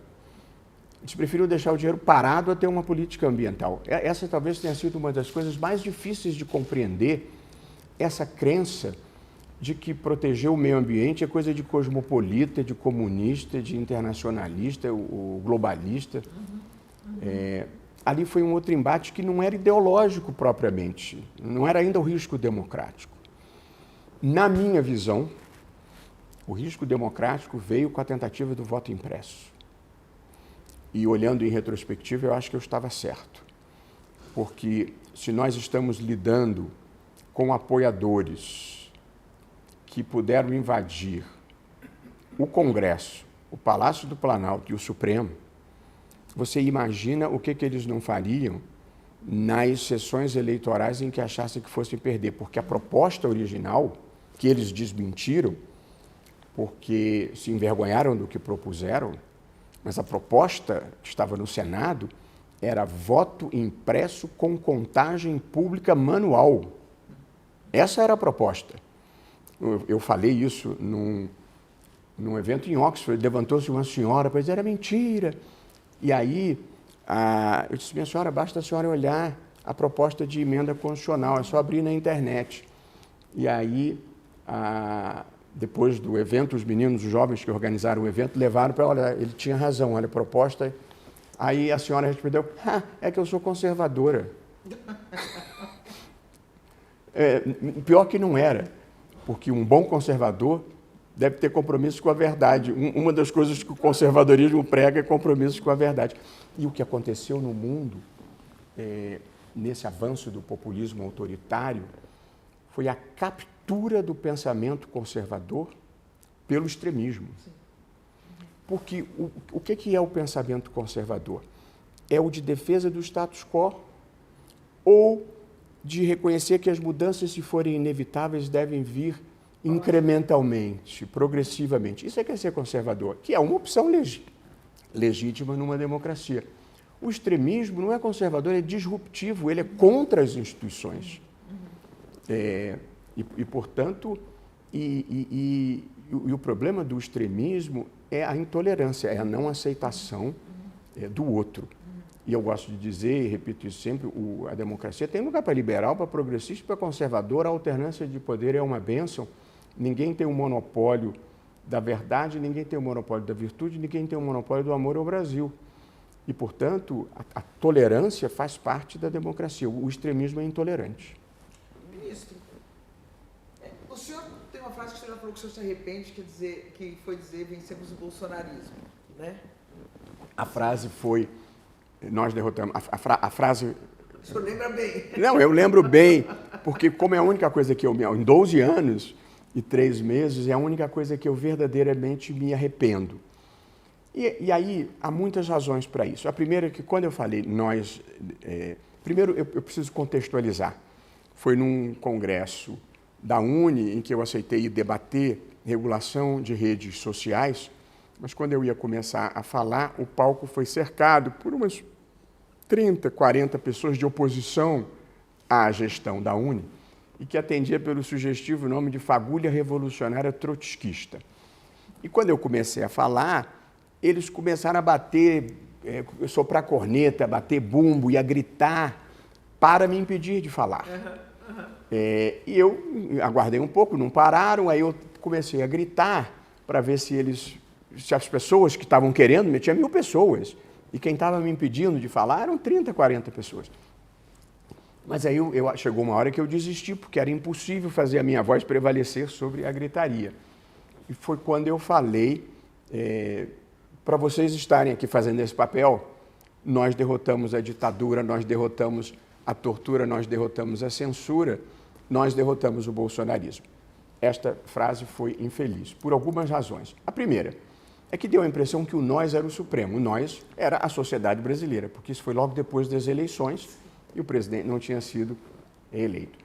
Eles preferiram deixar o dinheiro parado a ter uma política ambiental. Essa talvez tenha sido uma das coisas mais difíceis de compreender, essa crença de que proteger o meio ambiente é coisa de cosmopolita, de comunista, de internacionalista, o globalista. Ali foi um outro embate que não era ideológico propriamente, não era ainda o risco democrático. Na minha visão, o risco democrático veio com a tentativa do voto impresso. E olhando em retrospectiva, eu acho que eu estava certo. Porque se nós estamos lidando com apoiadores que puderam invadir o Congresso, o Palácio do Planalto e o Supremo, você imagina o que eles não fariam nas sessões eleitorais em que achassem que fossem perder. Porque a proposta original, que eles desmentiram, porque se envergonharam do que propuseram, mas a proposta que estava no Senado era voto impresso com contagem pública manual. Essa era a proposta. Eu falei isso num evento em Oxford, levantou-se uma senhora para dizer era mentira. E aí, eu disse, minha senhora, basta a senhora olhar a proposta de emenda constitucional, é só abrir na internet. E aí, depois do evento, os meninos, os jovens que organizaram o evento, levaram para, olha, ele tinha razão, olha a proposta. Aí a senhora respondeu, é que eu sou conservadora. Pior que não era, porque um bom conservador deve ter compromisso com a verdade. Uma das coisas que o conservadorismo prega é compromisso com a verdade. E o que aconteceu no mundo, nesse avanço do populismo autoritário, foi a captura do pensamento conservador pelo extremismo. Porque o que é o pensamento conservador? É o de defesa do status quo ou de reconhecer que as mudanças, se forem inevitáveis, devem vir incrementalmente, progressivamente. Isso é que é ser conservador, que é uma opção legítima numa democracia. O extremismo não é conservador, é disruptivo, ele é contra as instituições. Portanto, o problema do extremismo é a intolerância, é a não aceitação do outro. E eu gosto de dizer, e repito isso sempre, a democracia tem lugar para liberal, para progressista, para conservador, a alternância de poder é uma bênção. Ninguém tem um monopólio da verdade, ninguém tem um monopólio da virtude, ninguém tem um monopólio do amor ao Brasil. E, portanto, a tolerância faz parte da democracia. O extremismo é intolerante. Ministro, o senhor tem uma frase que o senhor já falou que o senhor se arrepende, que foi dizer vencemos o bolsonarismo, né? A frase foi, nós derrotamos, a frase... O senhor lembra bem? Não, eu lembro bem, porque como é a única coisa que em 12 anos e 3 meses, é a única coisa que eu verdadeiramente me arrependo. E aí, há muitas razões para isso. A primeira é que, quando eu falei nós... primeiro, eu preciso contextualizar. Foi num congresso da UNE, em que eu aceitei debater regulação de redes sociais, mas quando eu ia começar a falar, o palco foi cercado por umas 30, 40 pessoas de oposição à gestão da UNE, e que atendia pelo sugestivo nome de fagulha revolucionária trotskista. E quando eu comecei a falar, eles começaram a bater, soprar corneta, bater bumbo e a gritar para me impedir de falar. E eu aguardei um pouco, não pararam, aí eu comecei a gritar para ver se as pessoas que estavam querendo, tinha 1000 pessoas, e quem estava me impedindo de falar eram 30, 40 pessoas. Mas aí chegou uma hora que eu desisti, porque era impossível fazer a minha voz prevalecer sobre a gritaria. E foi quando eu falei, para vocês estarem aqui fazendo esse papel, nós derrotamos a ditadura, nós derrotamos a tortura, nós derrotamos a censura, nós derrotamos o bolsonarismo. Esta frase foi infeliz, por algumas razões. A primeira é que deu a impressão que o nós era o supremo, o nós era a sociedade brasileira, porque isso foi logo depois das eleições e o presidente não tinha sido eleito.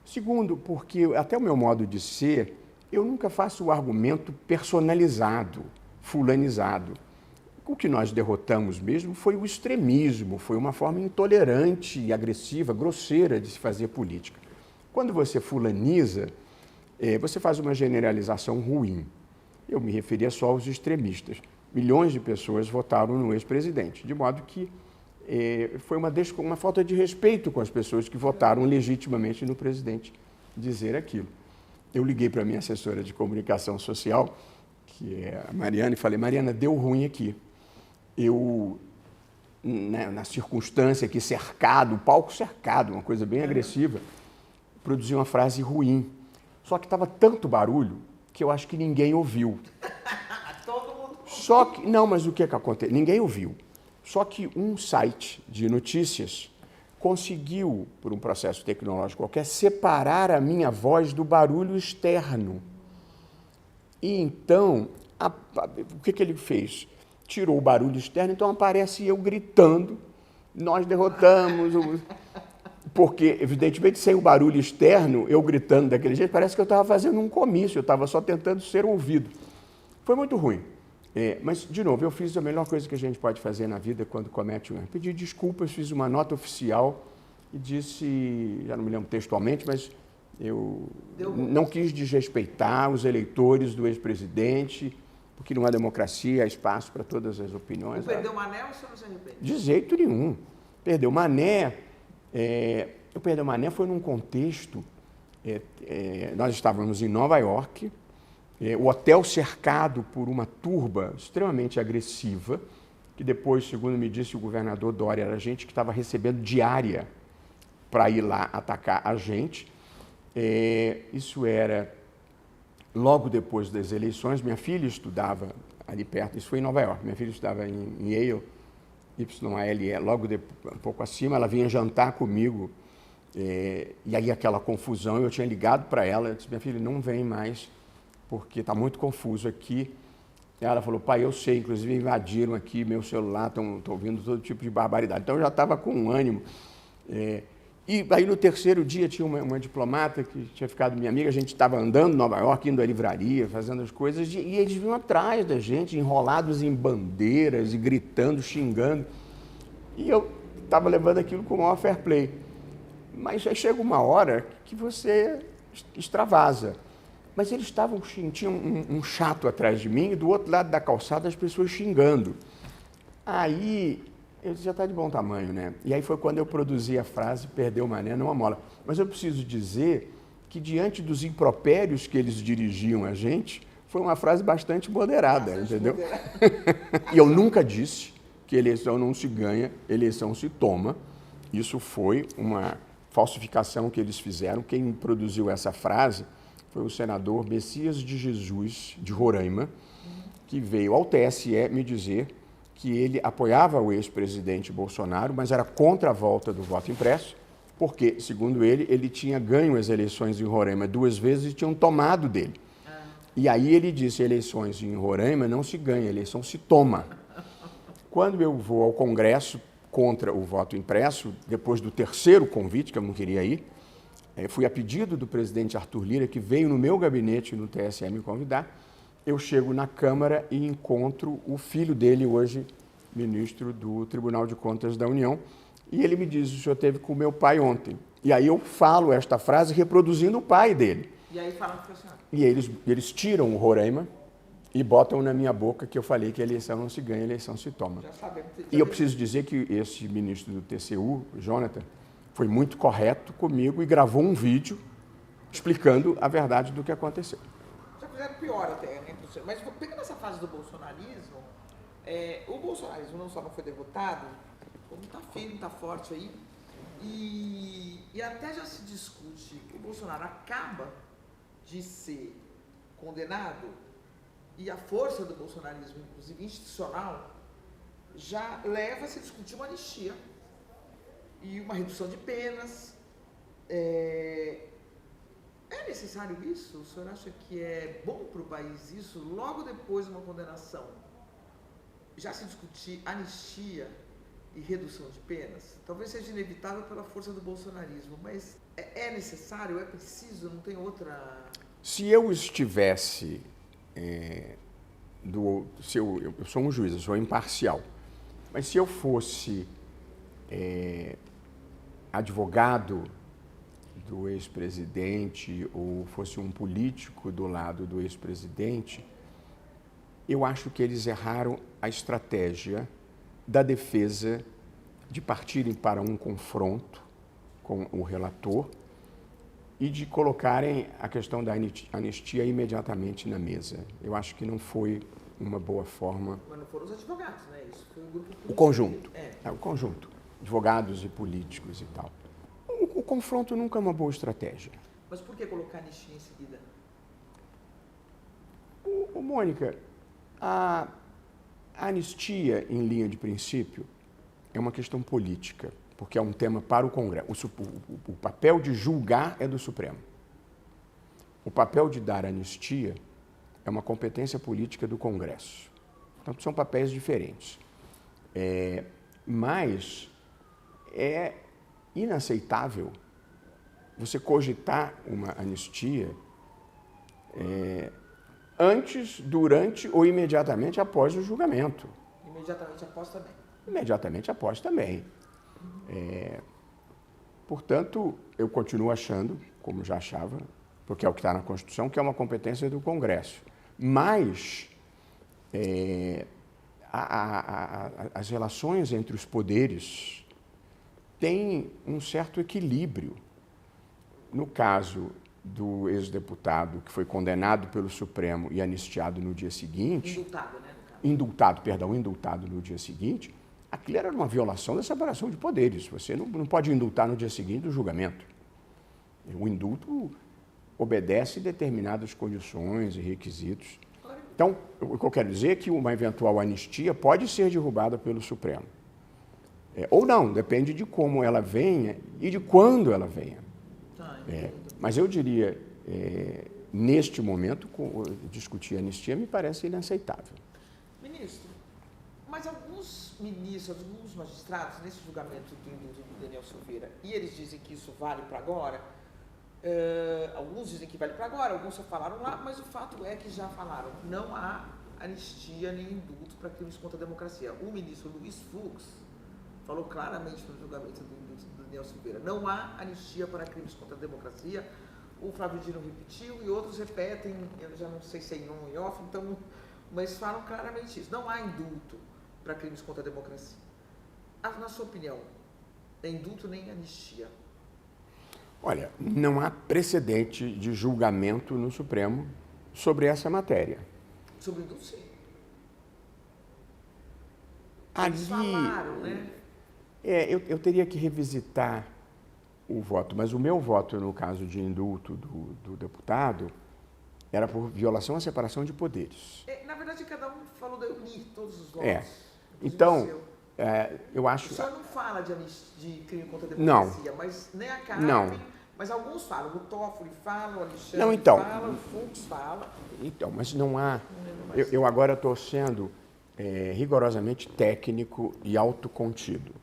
Segundo, porque até o meu modo de ser, eu nunca faço o argumento personalizado, fulanizado. O que nós derrotamos mesmo foi o extremismo, foi uma forma intolerante e agressiva, grosseira de se fazer política. Quando você fulaniza, você faz uma generalização ruim. Eu me referia só aos extremistas. Milhões de pessoas votaram no ex-presidente, de modo que foi uma falta de respeito com as pessoas que votaram legitimamente no presidente dizer aquilo. Eu liguei para a minha assessora de comunicação social, que é a Mariana, e falei, Mariana, deu ruim aqui. Eu, na circunstância aqui, cercado, o palco cercado, uma coisa bem agressiva, produzi uma frase ruim. Só que estava tanto barulho que eu acho que ninguém ouviu. Todo mundo... Só que, não, mas o que aconteceu? Ninguém ouviu. Só que um site de notícias conseguiu, por um processo tecnológico qualquer, separar a minha voz do barulho externo. E então, o que ele fez? Tirou o barulho externo, então aparece eu gritando, nós derrotamos... Porque, evidentemente, sem o barulho externo, eu gritando daquele jeito, parece que eu estava fazendo um comício, eu estava só tentando ser ouvido. Foi muito ruim. Mas, de novo, eu fiz a melhor coisa que a gente pode fazer na vida quando comete um erro. Pedi desculpas, fiz uma nota oficial e disse, já não me lembro textualmente, mas eu não quis desrespeitar os eleitores do ex-presidente, porque numa democracia há espaço para todas as opiniões. Perdeu o Mané ou o senhor não se arrepende? De jeito nenhum. Perdeu o Mané... o Perdeu o Mané foi num contexto, nós estávamos em Nova York, o hotel cercado por uma turba extremamente agressiva, que depois, segundo me disse o governador Dória, era gente que estava recebendo diária para ir lá atacar a gente. Isso era logo depois das eleições, minha filha estudava ali perto, isso foi em Nova York, minha filha estudava em Yale, YALE, logo um pouco acima, ela vinha jantar comigo, e aí aquela confusão, eu tinha ligado para ela, eu disse, minha filha, não vem mais, porque está muito confuso aqui. E ela falou, pai, eu sei, inclusive invadiram aqui meu celular, estão ouvindo todo tipo de barbaridade. Então eu já estava com um ânimo. E aí no terceiro dia tinha uma diplomata que tinha ficado minha amiga, a gente estava andando em Nova York, indo à livraria, fazendo as coisas, e eles vinham atrás da gente, enrolados em bandeiras e gritando, xingando. E eu estava levando aquilo com o maior fair play. Mas aí chega uma hora que você extravasa. Mas eles estavam, tinha um chato atrás de mim e do outro lado da calçada as pessoas xingando. Aí eu disse, já está de bom tamanho, né? E aí foi quando eu produzi a frase, perdeu o mané, não a mola. Mas eu preciso dizer que diante dos impropérios que eles dirigiam a gente, foi uma frase bastante moderada, entendeu? E eu nunca disse que eleição não se ganha, eleição se toma. Isso foi uma falsificação que eles fizeram. Quem produziu essa frase foi o senador Messias de Jesus, de Roraima, que veio ao TSE me dizer que ele apoiava o ex-presidente Bolsonaro, mas era contra a volta do voto impresso, porque, segundo ele, ele tinha ganho as eleições em Roraima 2 vezes e tinham tomado dele. E aí ele disse, eleições em Roraima não se ganha, eleição se toma. Quando eu vou ao Congresso contra o voto impresso, depois do terceiro convite, que eu não queria ir, fui a pedido do presidente Arthur Lira, que veio no meu gabinete no TSE me convidar. Eu chego na Câmara e encontro o filho dele, hoje ministro do Tribunal de Contas da União, e ele me diz, o senhor esteve com o meu pai ontem. E aí eu falo esta frase reproduzindo o pai dele. E aí falam que foi o senhor. E eles tiram o Roraima e botam na minha boca que eu falei que a eleição não se ganha, a eleição se toma. Já sabemos. E eu preciso dizer que esse ministro do TCU, Jonathan, foi muito correto comigo e gravou um vídeo explicando a verdade do que aconteceu. Já fizeram pior até, né, professor? Mas pegando essa fase do bolsonarismo, o bolsonarismo não só não foi derrotado, como está firme, está forte aí, e até já se discute, o Bolsonaro acaba de ser condenado e a força do bolsonarismo, inclusive institucional, já leva a se discutir uma anistia e uma redução de penas. É necessário isso? O senhor acha que é bom para o país isso? Logo depois de uma condenação, já se discutir anistia e redução de penas? Talvez seja inevitável pela força do bolsonarismo, mas é necessário, é preciso, não tem outra... Se eu estivesse... eu sou um juiz, eu sou imparcial, mas se eu fosse advogado do ex-presidente ou fosse um político do lado do ex-presidente, eu acho que eles erraram a estratégia da defesa de partirem para um confronto com o relator e de colocarem a questão da anistia imediatamente na mesa. Eu acho que não foi uma boa forma. Mas não foram os advogados, né? Isso foi um grupo político. O conjunto. O conjunto. Advogados e políticos e tal. O confronto nunca é uma boa estratégia. Mas por que colocar anistia em seguida? Mônica, a anistia, em linha de princípio, é uma questão política, porque é um tema para o Congresso. O papel de julgar é do Supremo. O papel de dar anistia é uma competência política do Congresso. Então, são papéis diferentes. Mas é inaceitável você cogitar uma anistia antes, durante ou imediatamente após o julgamento. Imediatamente após também. Imediatamente após também. Portanto, eu continuo achando, como já achava, porque é o que está na Constituição, que é uma competência do Congresso. Mas as relações entre os poderes têm um certo equilíbrio. No caso do ex-deputado que foi condenado pelo Supremo e anistiado no dia seguinte... Indultado, né? Indultado no dia seguinte, aquilo era uma violação da separação de poderes. Você não pode indultar no dia seguinte do julgamento. O indulto obedece determinadas condições e requisitos. Então, o que eu quero dizer é que uma eventual anistia pode ser derrubada pelo Supremo. Ou não, depende de como ela venha e de quando ela venha. Mas eu diria, neste momento, discutir anistia me parece inaceitável. Ministro, Mas alguns ministros, alguns magistrados, nesse julgamento do indulto do Daniel Silveira, e eles dizem que isso vale para agora, alguns dizem que vale para agora, alguns só falaram lá, mas o fato é que já falaram, não há anistia nem indulto para crimes contra a democracia. O ministro Luiz Fux falou claramente no julgamento do indulto do Daniel Silveira, não há anistia para crimes contra a democracia. O Flávio Dino repetiu e outros repetem, eu já não sei se é em on e off, então, mas falam claramente isso, não há indulto para crimes contra a democracia. Na sua opinião, é indulto nem anistia? Olha, não há precedente de julgamento no Supremo sobre essa matéria. Sobre indulto, sim. Eles falaram, né? Eu teria que revisitar o voto, mas o meu voto no caso de indulto do deputado era por violação à separação de poderes. Na verdade, cada um falou de unir todos os votos. Então, eu acho... O senhor não fala de crime contra a democracia, não. Mas nem a Carmen, mas alguns falam. O Toffoli fala, o Alexandre não, então, fala, o Fux fala. Então, mas não há... Eu agora estou sendo rigorosamente técnico e autocontido.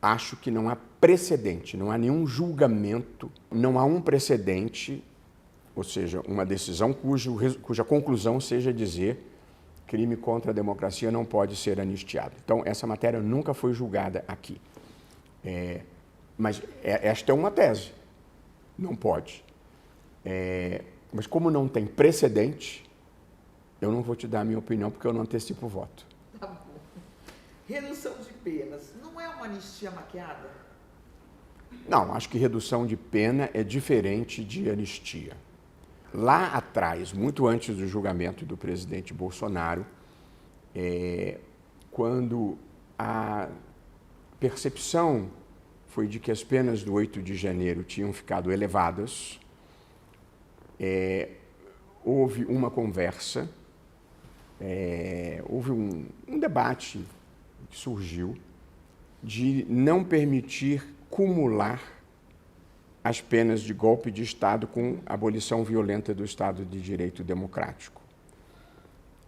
Acho que não há precedente, não há nenhum julgamento, não há um precedente, ou seja, uma decisão cuja conclusão seja dizer crime contra a democracia não pode ser anistiado. Então, essa matéria nunca foi julgada aqui. Mas esta é uma tese. Não pode. Mas como não tem precedente, eu não vou te dar a minha opinião porque eu não antecipo o voto. Tá bom. Redução de penas. Não é uma anistia maquiada? Não, acho que redução de pena é diferente de anistia. Lá atrás, muito antes do julgamento do presidente Bolsonaro, quando a percepção foi de que as penas do 8 de janeiro tinham ficado elevadas, houve uma conversa, houve um debate que surgiu de não permitir cumular as penas de golpe de Estado com abolição violenta do Estado de Direito Democrático.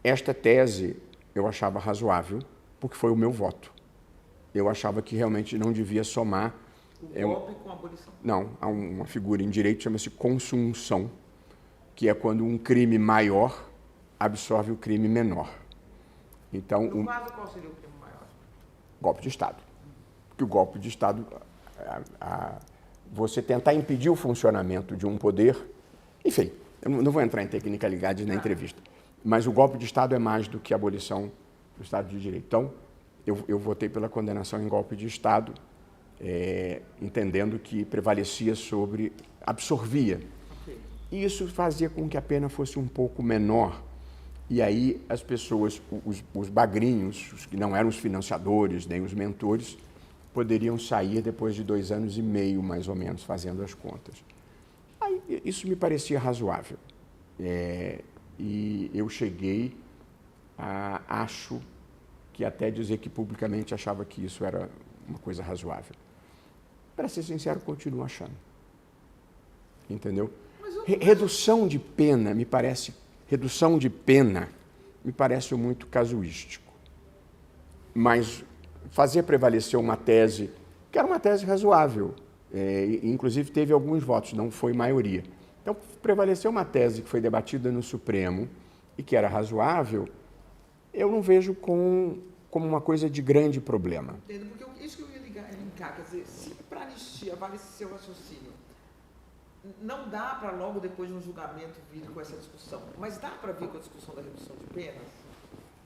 Esta tese eu achava razoável, porque foi o meu voto. Eu achava que realmente não devia somar... O golpe com a abolição? Não, há uma figura em direito que chama-se consunção, que é quando um crime maior absorve o crime menor. Então, no caso, qual seria o crime maior? Golpe de Estado. Porque o golpe de Estado... você tentar impedir o funcionamento de um poder... Enfim, eu não vou entrar em tecnicalidades na entrevista, mas o golpe de Estado é mais do que a abolição do Estado de Direito. Então, eu votei pela condenação em golpe de Estado, entendendo que prevalecia sobre... absorvia. E isso fazia com que a pena fosse um pouco menor. E aí as pessoas, os bagrinhos, os que não eram os financiadores, nem os mentores, poderiam sair depois de 2 anos e meio, mais ou menos, fazendo as contas. Aí, isso me parecia razoável. E eu cheguei acho que até dizer que publicamente achava que isso era uma coisa razoável. Para ser sincero, continuo achando. Entendeu? Redução de pena me parece muito casuístico. Mas fazer prevalecer uma tese, que era uma tese razoável, inclusive teve alguns votos, não foi maioria. Então, prevaleceu uma tese que foi debatida no Supremo e que era razoável, eu não vejo como uma coisa de grande problema. Entendo, porque isso que eu ia linkar, quer dizer, se para anistia vale esse seu raciocínio, não dá para logo depois de um julgamento vir com essa discussão, mas dá para vir com a discussão da redução de penas,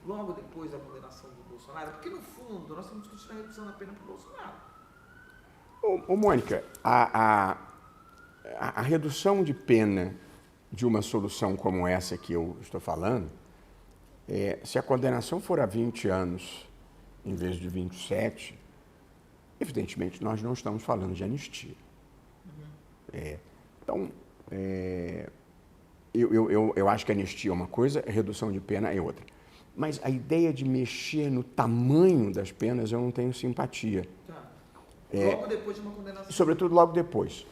logo depois da condenação do Bolsonaro, porque no fundo nós estamos discutindo a redução da pena para o Bolsonaro. Ô Mônica, a redução de pena de uma solução como essa que eu estou falando, se a condenação for a 20 anos em vez de 27, evidentemente nós não estamos falando de anistia. Então, eu acho que anistia é uma coisa, a redução de pena é outra. Mas a ideia de mexer no tamanho das penas eu não tenho simpatia. Tá. Logo depois de uma condenação. Sobretudo logo depois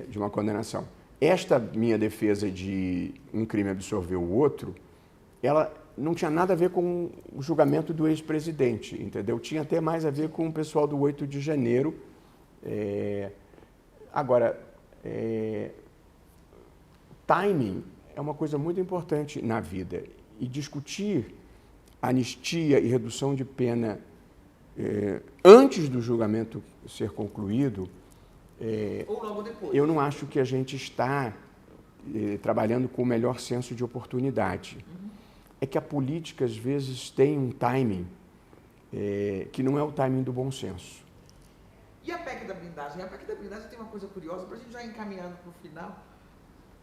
de uma condenação. Esta minha defesa de um crime absorver o outro, ela não tinha nada a ver com o julgamento do ex-presidente, entendeu? Tinha até mais a ver com o pessoal do 8 de janeiro. Agora, timing é uma coisa muito importante na vida. E discutir anistia e redução de pena antes do julgamento ser concluído, ou logo depois. Eu não acho que a gente está trabalhando com o melhor senso de oportunidade. É que a política, às vezes, tem um timing que não é o timing do bom senso. E a PEC da blindagem? A PEC da blindagem tem uma coisa curiosa, para a gente já encaminhando para o final.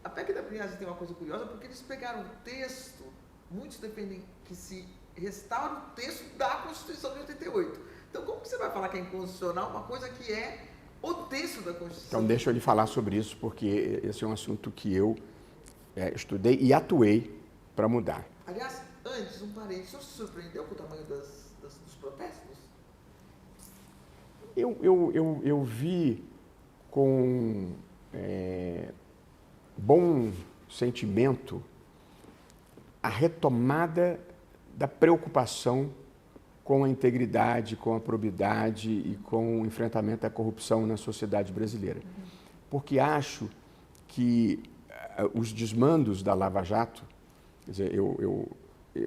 A PEC da blindagem tem uma coisa curiosa porque eles pegaram o texto, muitos defendem que se restaura o texto da Constituição de 88. Então, como que você vai falar que é inconstitucional uma coisa que é o texto da Constituição? Então, deixa eu lhe falar sobre isso, porque esse é um assunto que eu estudei e atuei para mudar. Aliás, antes, um parênteses, o senhor se surpreendeu com o tamanho dos protestos? Eu vi com bom sentimento a retomada da preocupação com a integridade, com a probidade e com o enfrentamento à corrupção na sociedade brasileira. Porque acho que os desmandos da Lava Jato, quer dizer,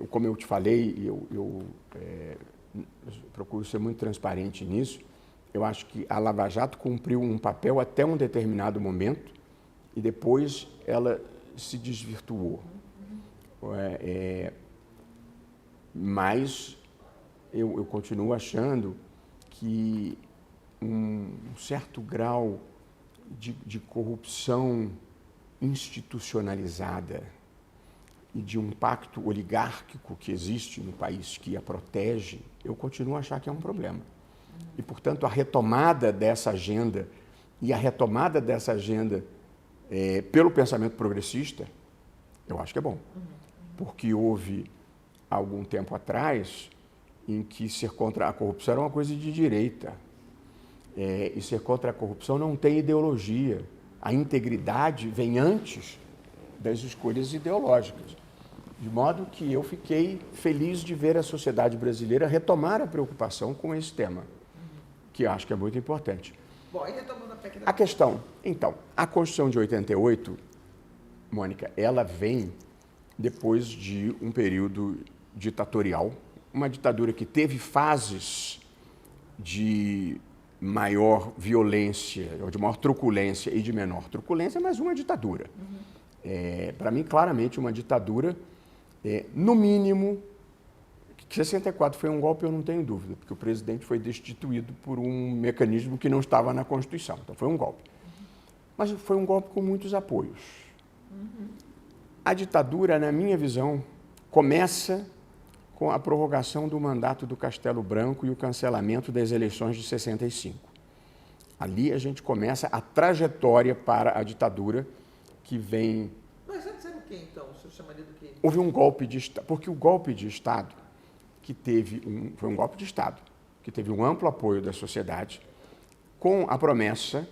como eu te falei, eu procuro ser muito transparente nisso, eu acho que a Lava Jato cumpriu um papel até um determinado momento e depois ela se desvirtuou. Mas eu continuo achando que um certo grau de corrupção institucionalizada e de um pacto oligárquico que existe no país que a protege, eu continuo a achar que é um problema. E, portanto, a retomada dessa agenda pelo pensamento progressista, eu acho que é bom. Porque houve, algum tempo atrás, em que ser contra a corrupção era uma coisa de direita. E ser contra a corrupção não tem ideologia. A integridade vem antes das escolhas ideológicas. De modo que eu fiquei feliz de ver a sociedade brasileira retomar a preocupação com esse tema, que eu acho que é muito importante. Bom, aí retomando a PEC da... A questão, então, a Constituição de 88, Mônica, ela vem depois de um período ditatorial, uma ditadura que teve fases de maior violência, ou de maior truculência e de menor truculência, mas uma ditadura. Para mim, claramente, uma ditadura, no mínimo, que 64 foi um golpe, eu não tenho dúvida, porque o presidente foi destituído por um mecanismo que não estava na Constituição, então foi um golpe. Mas foi um golpe com muitos apoios. A ditadura, na minha visão, começa com a prorrogação do mandato do Castelo Branco e o cancelamento das eleições de 65. Ali a gente começa a trajetória para a ditadura que vem... Mas antes era o quê, então? O senhor chamaria do quê? Houve um golpe de Estado, porque o golpe de Estado que foi um golpe de Estado, que teve um amplo apoio da sociedade, com a promessa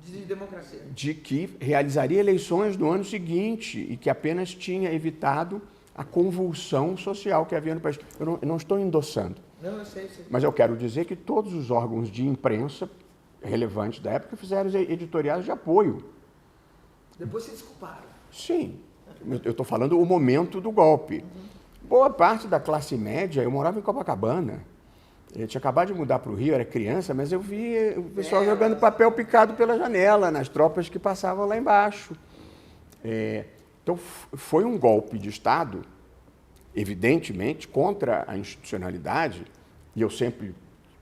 de democracia, de que realizaria eleições no ano seguinte e que apenas tinha evitado a convulsão social que havia no país. Eu não estou endossando. Não, eu sei. Mas eu quero dizer que todos os órgãos de imprensa relevantes da época fizeram editoriais de apoio. Depois se desculparam. Sim. Eu estou falando o momento do golpe. Boa parte da classe média, eu morava em Copacabana. Eu tinha acabado de mudar para o Rio, era criança, mas eu vi o pessoal jogando papel picado pela janela, nas tropas que passavam lá embaixo. Então, foi um golpe de Estado, evidentemente, contra a institucionalidade, e eu sempre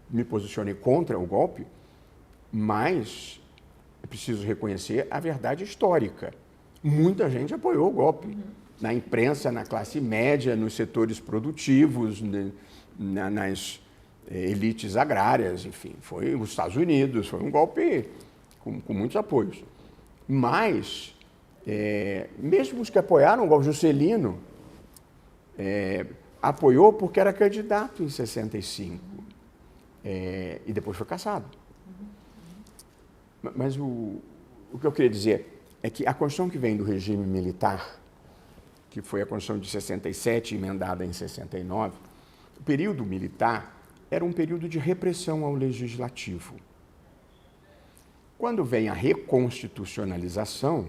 me posicionei contra o golpe, mas é preciso reconhecer a verdade histórica. Muita gente apoiou o golpe. Na imprensa, na classe média, nos setores produtivos, nas elites agrárias, enfim. Foi os Estados Unidos, foi um golpe com muitos apoios. Mas, mesmo os que apoiaram o golpe, Juscelino apoiou porque era candidato em 65 e depois foi cassado. Mas o que eu queria dizer é que a Constituição que vem do regime militar, que foi a Constituição de 67, emendada em 69, o período militar era um período de repressão ao legislativo. Quando vem a reconstitucionalização,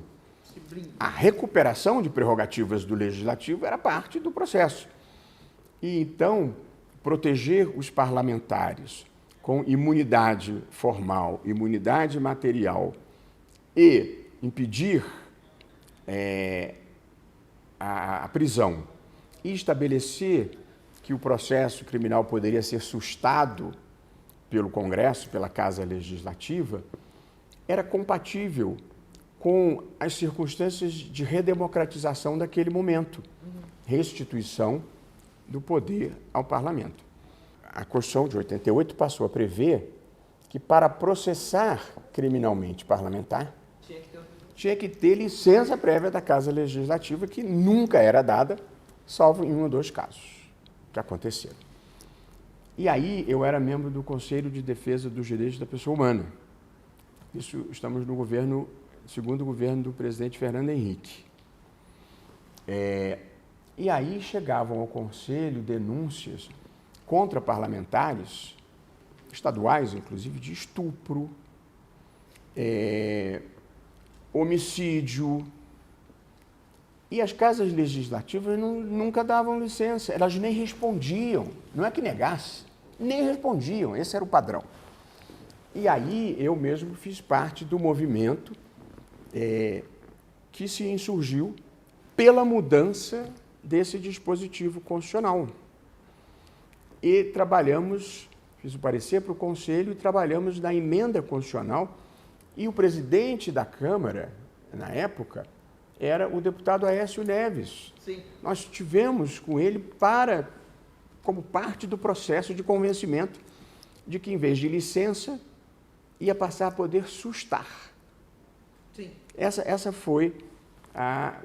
a recuperação de prerrogativas do legislativo era parte do processo. E então, proteger os parlamentares com imunidade formal, imunidade material e impedir a prisão e estabelecer que o processo criminal poderia ser sustado pelo Congresso, pela Casa Legislativa, era compatível com as circunstâncias de redemocratização daquele momento, restituição do poder ao parlamento. A Constituição de 88 passou a prever que para processar criminalmente parlamentar, tinha que ter licença prévia da Casa Legislativa, que nunca era dada, salvo em 1 ou 2 casos que aconteceram. E aí eu era membro do Conselho de Defesa dos Direitos da Pessoa Humana. Isso estamos no governo, segundo o governo do presidente Fernando Henrique. E aí chegavam ao Conselho denúncias contra parlamentares, estaduais, inclusive, de estupro, homicídio. E as casas legislativas nunca davam licença, elas nem respondiam, não é que negasse, nem respondiam, esse era o padrão. E aí eu mesmo fiz parte do movimento que se insurgiu pela mudança desse dispositivo constitucional. E trabalhamos, fiz o parecer para o Conselho e trabalhamos na emenda constitucional, e o presidente da Câmara, na época, era o deputado Aécio Neves. Sim. Nós tivemos com ele como parte do processo de convencimento de que, em vez de licença, ia passar a poder sustar. Sim. Essa foi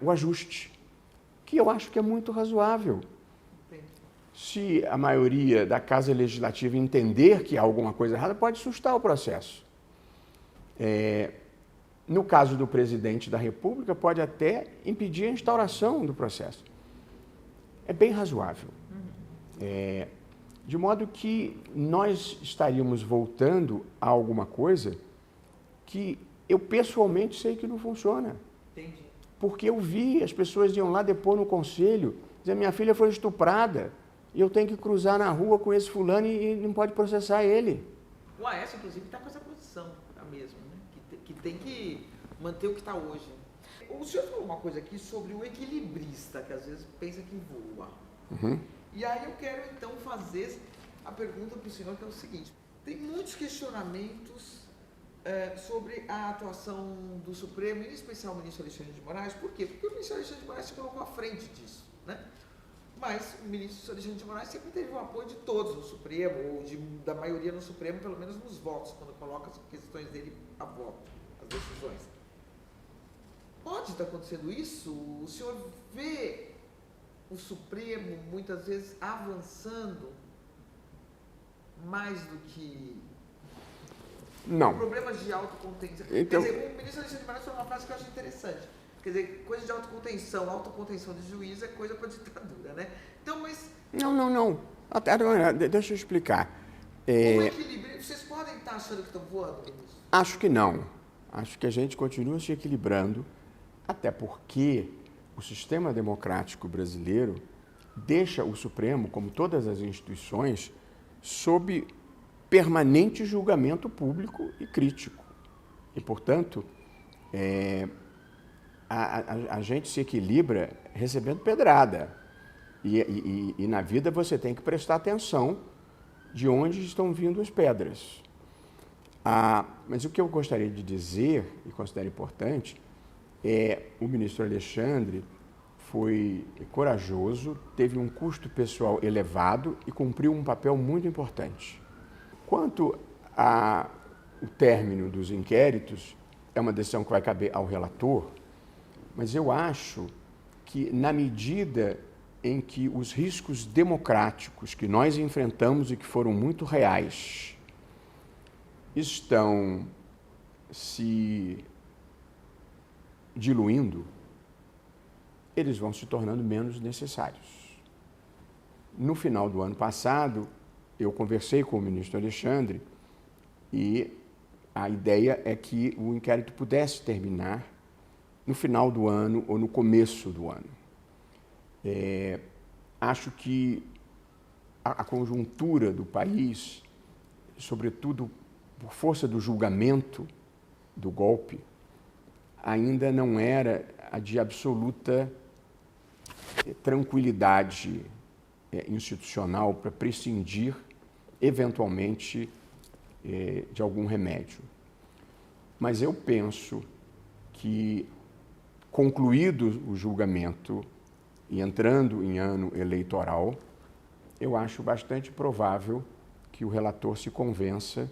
o ajuste, que eu acho que é muito razoável. Entendi. Se a maioria da Casa Legislativa entender que há alguma coisa errada, pode sustar o processo. No caso do presidente da República, pode até impedir a instauração do processo. É bem razoável. De modo que nós estaríamos voltando a alguma coisa que eu pessoalmente sei que não funciona. Entendi. Porque eu vi, as pessoas iam lá depor no conselho, dizer, minha filha foi estuprada, e eu tenho que cruzar na rua com esse fulano e não pode processar ele. O Aécio, inclusive, está com essa posição, a mesma, né? Que tem que manter o que está hoje. O senhor falou uma coisa aqui sobre o equilibrista, que às vezes pensa que voa. Uhum. E aí eu quero, então, fazer a pergunta para o senhor, que é o seguinte. Tem muitos questionamentos sobre a atuação do Supremo, em especial o ministro Alexandre de Moraes. Por quê? Porque o ministro Alexandre de Moraes se colocou à frente disso, né? Mas o ministro Alexandre de Moraes sempre teve o apoio de todos no Supremo, ou da maioria no Supremo, pelo menos nos votos, quando coloca as questões dele a voto, as decisões. Pode estar acontecendo isso? O senhor vê o Supremo, muitas vezes, avançando mais do que... Não. Problemas de autocontenção. Então... Quer dizer, o ministro Alexandre de Moraes falou uma frase que eu acho interessante. Quer dizer, coisa de autocontenção de juiz é coisa para ditadura, né? Então, mas... Não. Deixa eu explicar. Como equilíbrio? Vocês podem estar achando que estão voando, ministro? Acho que não. Acho que a gente continua se equilibrando, até porque o sistema democrático brasileiro deixa o Supremo, como todas as instituições, sob permanente julgamento público e crítico. E, portanto, a gente se equilibra recebendo pedrada. E na vida você tem que prestar atenção de onde estão vindo as pedras. Mas o que eu gostaria de dizer, e considero importante, o ministro Alexandre foi corajoso, teve um custo pessoal elevado e cumpriu um papel muito importante. Quanto ao término dos inquéritos, é uma decisão que vai caber ao relator, mas eu acho que, na medida em que os riscos democráticos que nós enfrentamos e que foram muito reais estão se diluindo, eles vão se tornando menos necessários. No final do ano passado, eu conversei com o ministro Alexandre e a ideia é que o inquérito pudesse terminar no final do ano ou no começo do ano. Acho que a conjuntura do país, sobretudo por força do julgamento do golpe, ainda não era a de absoluta tranquilidade institucional para prescindir, eventualmente, de algum remédio. Mas eu penso que, concluído o julgamento e entrando em ano eleitoral, eu acho bastante provável que o relator se convença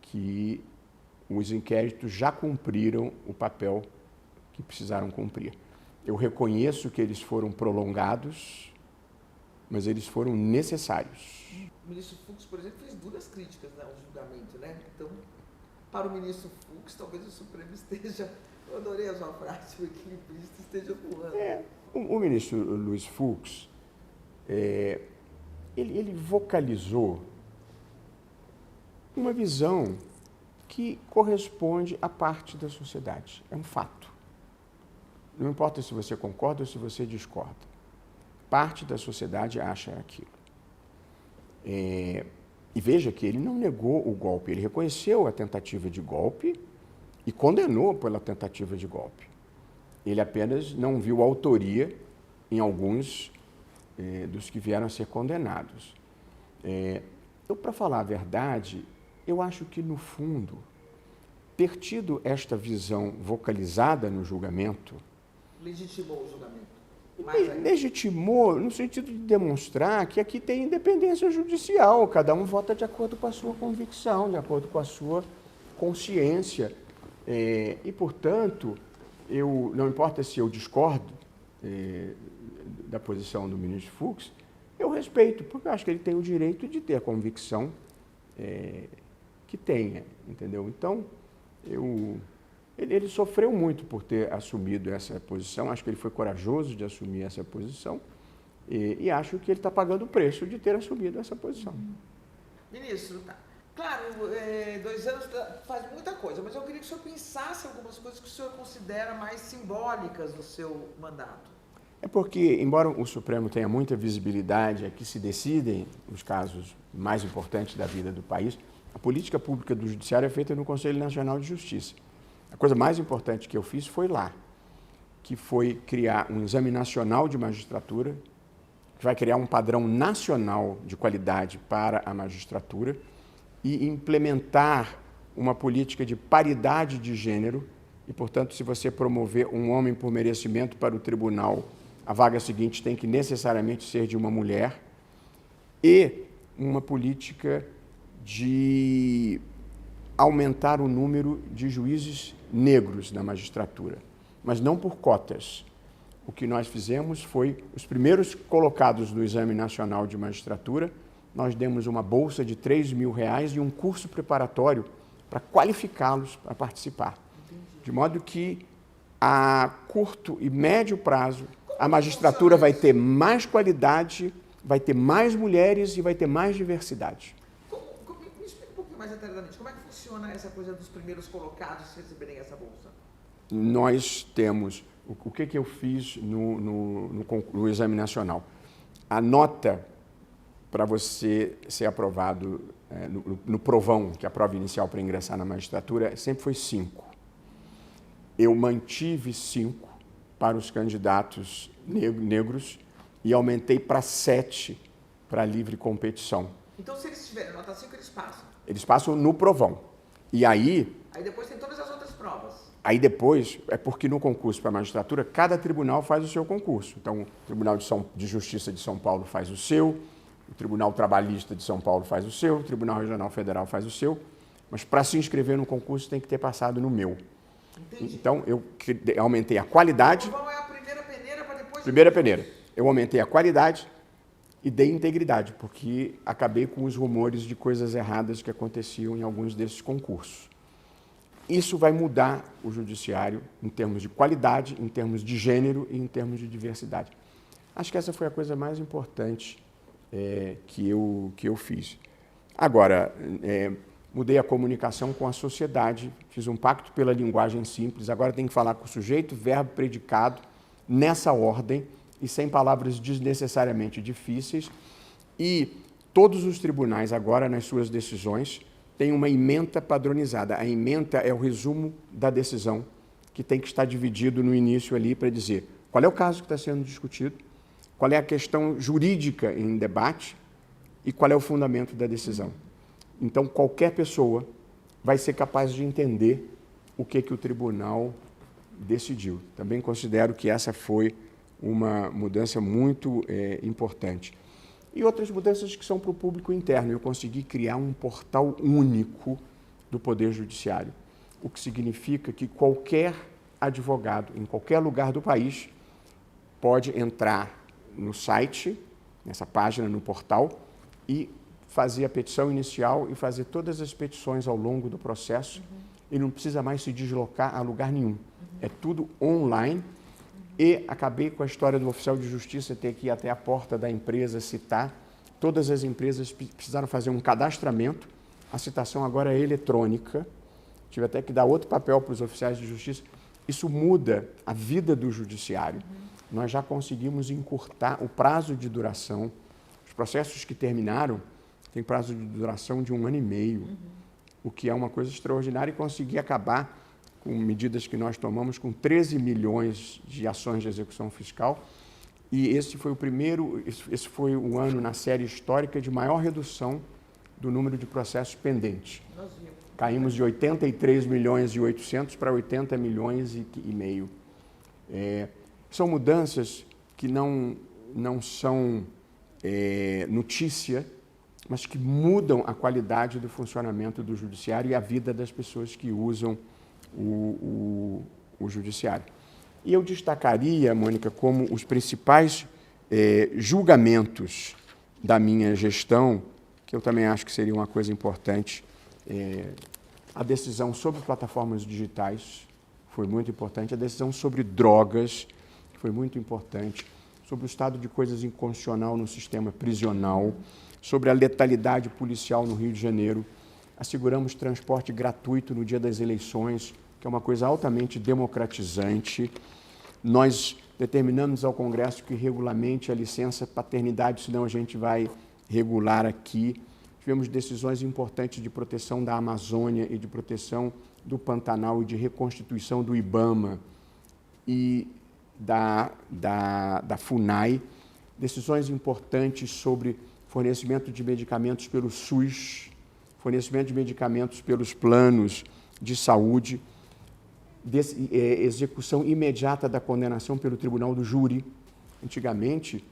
que os inquéritos já cumpriram o papel que precisaram cumprir. Eu reconheço que eles foram prolongados, mas eles foram necessários. O ministro Fux, por exemplo, fez duras críticas ao julgamento, né? Então, para o ministro Fux, talvez o Supremo esteja, eu adorei a sua frase, o equilibrista esteja voando. O ministro Luiz Fux, ele vocalizou uma visão que corresponde a parte da sociedade. É um fato. Não importa se você concorda ou se você discorda. Parte da sociedade acha aquilo. E veja que ele não negou o golpe, ele reconheceu a tentativa de golpe e condenou pela tentativa de golpe. Ele apenas não viu autoria em alguns dos que vieram a ser condenados. Para falar a verdade, eu acho que, no fundo, ter tido esta visão vocalizada no julgamento... Legitimou o julgamento. Legitimou no sentido de demonstrar que aqui tem independência judicial, cada um vota de acordo com a sua convicção, de acordo com a sua consciência. E, portanto, não importa se eu discordo da posição do ministro Fux, eu respeito, porque eu acho que ele tem o direito de ter a convicção que tenha, entendeu? Então, ele sofreu muito por ter assumido essa posição, acho que ele foi corajoso de assumir essa posição e acho que ele está pagando o preço de ter assumido essa posição. Ministro, claro, 2 anos faz muita coisa, mas eu queria que o senhor pensasse algumas coisas que o senhor considera mais simbólicas do seu mandato. É porque, embora o Supremo tenha muita visibilidade, aqui se decidem os casos mais importantes da vida do país, a política pública do Judiciário é feita no Conselho Nacional de Justiça. A coisa mais importante que eu fiz foi lá, que foi criar um exame nacional de magistratura, que vai criar um padrão nacional de qualidade para a magistratura e implementar uma política de paridade de gênero e, portanto, se você promover um homem por merecimento para o tribunal, a vaga seguinte tem que necessariamente ser de uma mulher, e uma política de aumentar o número de juízes negros na magistratura, mas não por cotas. O que nós fizemos foi, os primeiros colocados no Exame Nacional de Magistratura, nós demos uma bolsa de R$3.000 e um curso preparatório para qualificá-los para participar. De modo que, a curto e médio prazo, a magistratura vai ter mais qualidade, vai ter mais mulheres e vai ter mais diversidade. Me explica um pouquinho mais detalhadamente, como é que funciona essa coisa dos primeiros colocados receberem essa bolsa? Nós temos, o que eu fiz no Exame Nacional? A nota para você ser aprovado no provão, que é a prova inicial para ingressar na magistratura, sempre foi 5. Eu mantive 5 para os candidatos negros e aumentei para 7 para livre competição. Então, se eles tiverem nota 5, eles passam? Eles passam no provão. E aí... Aí depois tem todas as outras provas. Aí depois, é porque no concurso para a magistratura, cada tribunal faz o seu concurso. Então, o Tribunal de Justiça de São Paulo faz o seu, o Tribunal Trabalhista de São Paulo faz o seu, o Tribunal Regional Federal faz o seu, mas para se inscrever no concurso tem que ter passado no meu. Entendi. Então, eu aumentei a qualidade... Qual é a primeira peneira para depois... Primeira peneira. Eu aumentei a qualidade e dei integridade, porque acabei com os rumores de coisas erradas que aconteciam em alguns desses concursos. isso vai mudar o judiciário em termos de qualidade, em termos de gênero e em termos de diversidade. Acho que essa foi a coisa mais importante que eu fiz. Agora, mudei a comunicação com a sociedade, fiz um pacto pela linguagem simples, agora tem que falar com o sujeito, verbo, predicado, nessa ordem e sem palavras desnecessariamente difíceis. E todos os tribunais agora, nas suas decisões, têm uma ementa padronizada. A ementa é o resumo da decisão, que tem que estar dividido no início ali para dizer qual é o caso que está sendo discutido, qual é a questão jurídica em debate e qual é o fundamento da decisão. Então, qualquer pessoa vai ser capaz de entender o que o tribunal decidiu. Também considero que essa foi uma mudança muito importante. E outras mudanças que são para o público interno. Eu consegui criar um portal único do Poder Judiciário, o que significa que qualquer advogado, em qualquer lugar do país, pode entrar no site, nessa página, no portal, e fazer a petição inicial e fazer todas as petições ao longo do processo. Ele não precisa mais se deslocar a lugar nenhum. É tudo online. E acabei com a história do oficial de justiça ter que ir até a porta da empresa citar. Todas as empresas precisaram fazer um cadastramento. A citação agora é eletrônica. Tive até que dar outro papel para os oficiais de justiça. Isso muda a vida do judiciário. Nós já conseguimos encurtar o prazo de duração. Os processos que terminaram têm prazo de duração de 1 ano e meio, o que é uma coisa extraordinária, e conseguir acabar com medidas que nós tomamos com 13 milhões de ações de execução fiscal. E esse foi o ano na série histórica de maior redução do número de processos pendentes. Caímos de 83 milhões e 800 para 80 milhões e meio. São mudanças que não são notícia, mas que mudam a qualidade do funcionamento do judiciário e a vida das pessoas que usam o judiciário. E eu destacaria, Mônica, como os principais julgamentos da minha gestão, que eu também acho que seria uma coisa importante, a decisão sobre plataformas digitais foi muito importante, a decisão sobre drogas foi muito importante, sobre o estado de coisas inconstitucional no sistema prisional, sobre a letalidade policial no Rio de Janeiro. Asseguramos transporte gratuito no dia das eleições, que é uma coisa altamente democratizante. Nós determinamos ao Congresso que regulamente a licença paternidade, senão a gente vai regular aqui. Tivemos decisões importantes de proteção da Amazônia e de proteção do Pantanal e de reconstituição do IBAMA e da FUNAI. Decisões importantes sobre fornecimento de medicamentos pelo SUS, fornecimento de medicamentos pelos planos de saúde, execução imediata da condenação pelo tribunal do júri. Antigamente,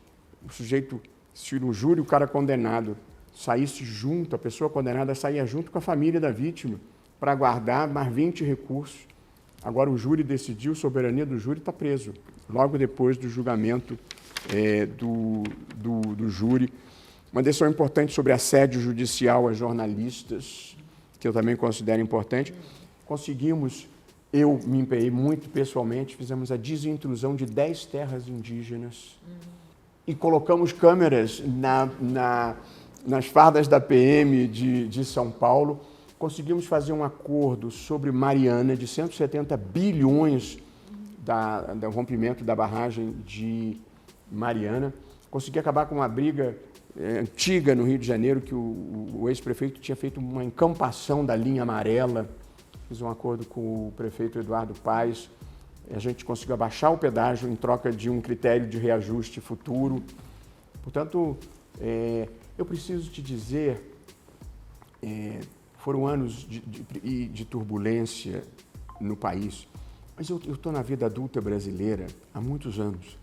o sujeito, se no júri o cara condenado saísse junto, a pessoa condenada saía junto com a família da vítima para aguardar mais 20 recursos. Agora o júri decidiu, soberania do júri, está preso, logo depois do julgamento do júri. Uma decisão importante sobre assédio judicial a jornalistas, que eu também considero importante. Conseguimos, eu me empenhei muito pessoalmente, fizemos a desintrusão de 10 terras indígenas e colocamos câmeras nas fardas da PM de São Paulo. Conseguimos fazer um acordo sobre Mariana de 170 bilhões do rompimento da barragem de Mariana. Consegui acabar com uma briga antiga no Rio de Janeiro, que o ex-prefeito tinha feito uma encampação da linha amarela. Fiz um acordo com o prefeito Eduardo Paes. A gente conseguiu abaixar o pedágio em troca de um critério de reajuste futuro. Portanto, eu preciso te dizer, foram anos de turbulência no país, mas eu estou na vida adulta brasileira há muitos anos.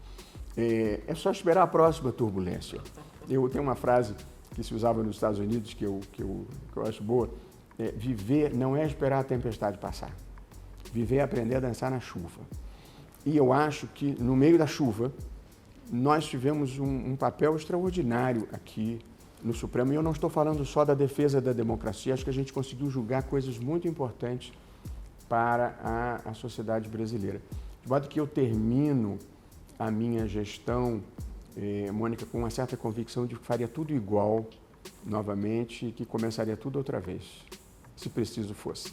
É só esperar a próxima turbulência. Eu tenho uma frase que se usava nos Estados Unidos que eu acho boa. Viver não é esperar a tempestade passar. Viver é aprender a dançar na chuva. E eu acho que, no meio da chuva, nós tivemos um papel extraordinário aqui no Supremo. E eu não estou falando só da defesa da democracia, acho que a gente conseguiu julgar coisas muito importantes para a sociedade brasileira. De modo que eu termino a minha gestão, Mônica, com uma certa convicção de que faria tudo igual novamente e que começaria tudo outra vez, se preciso fosse.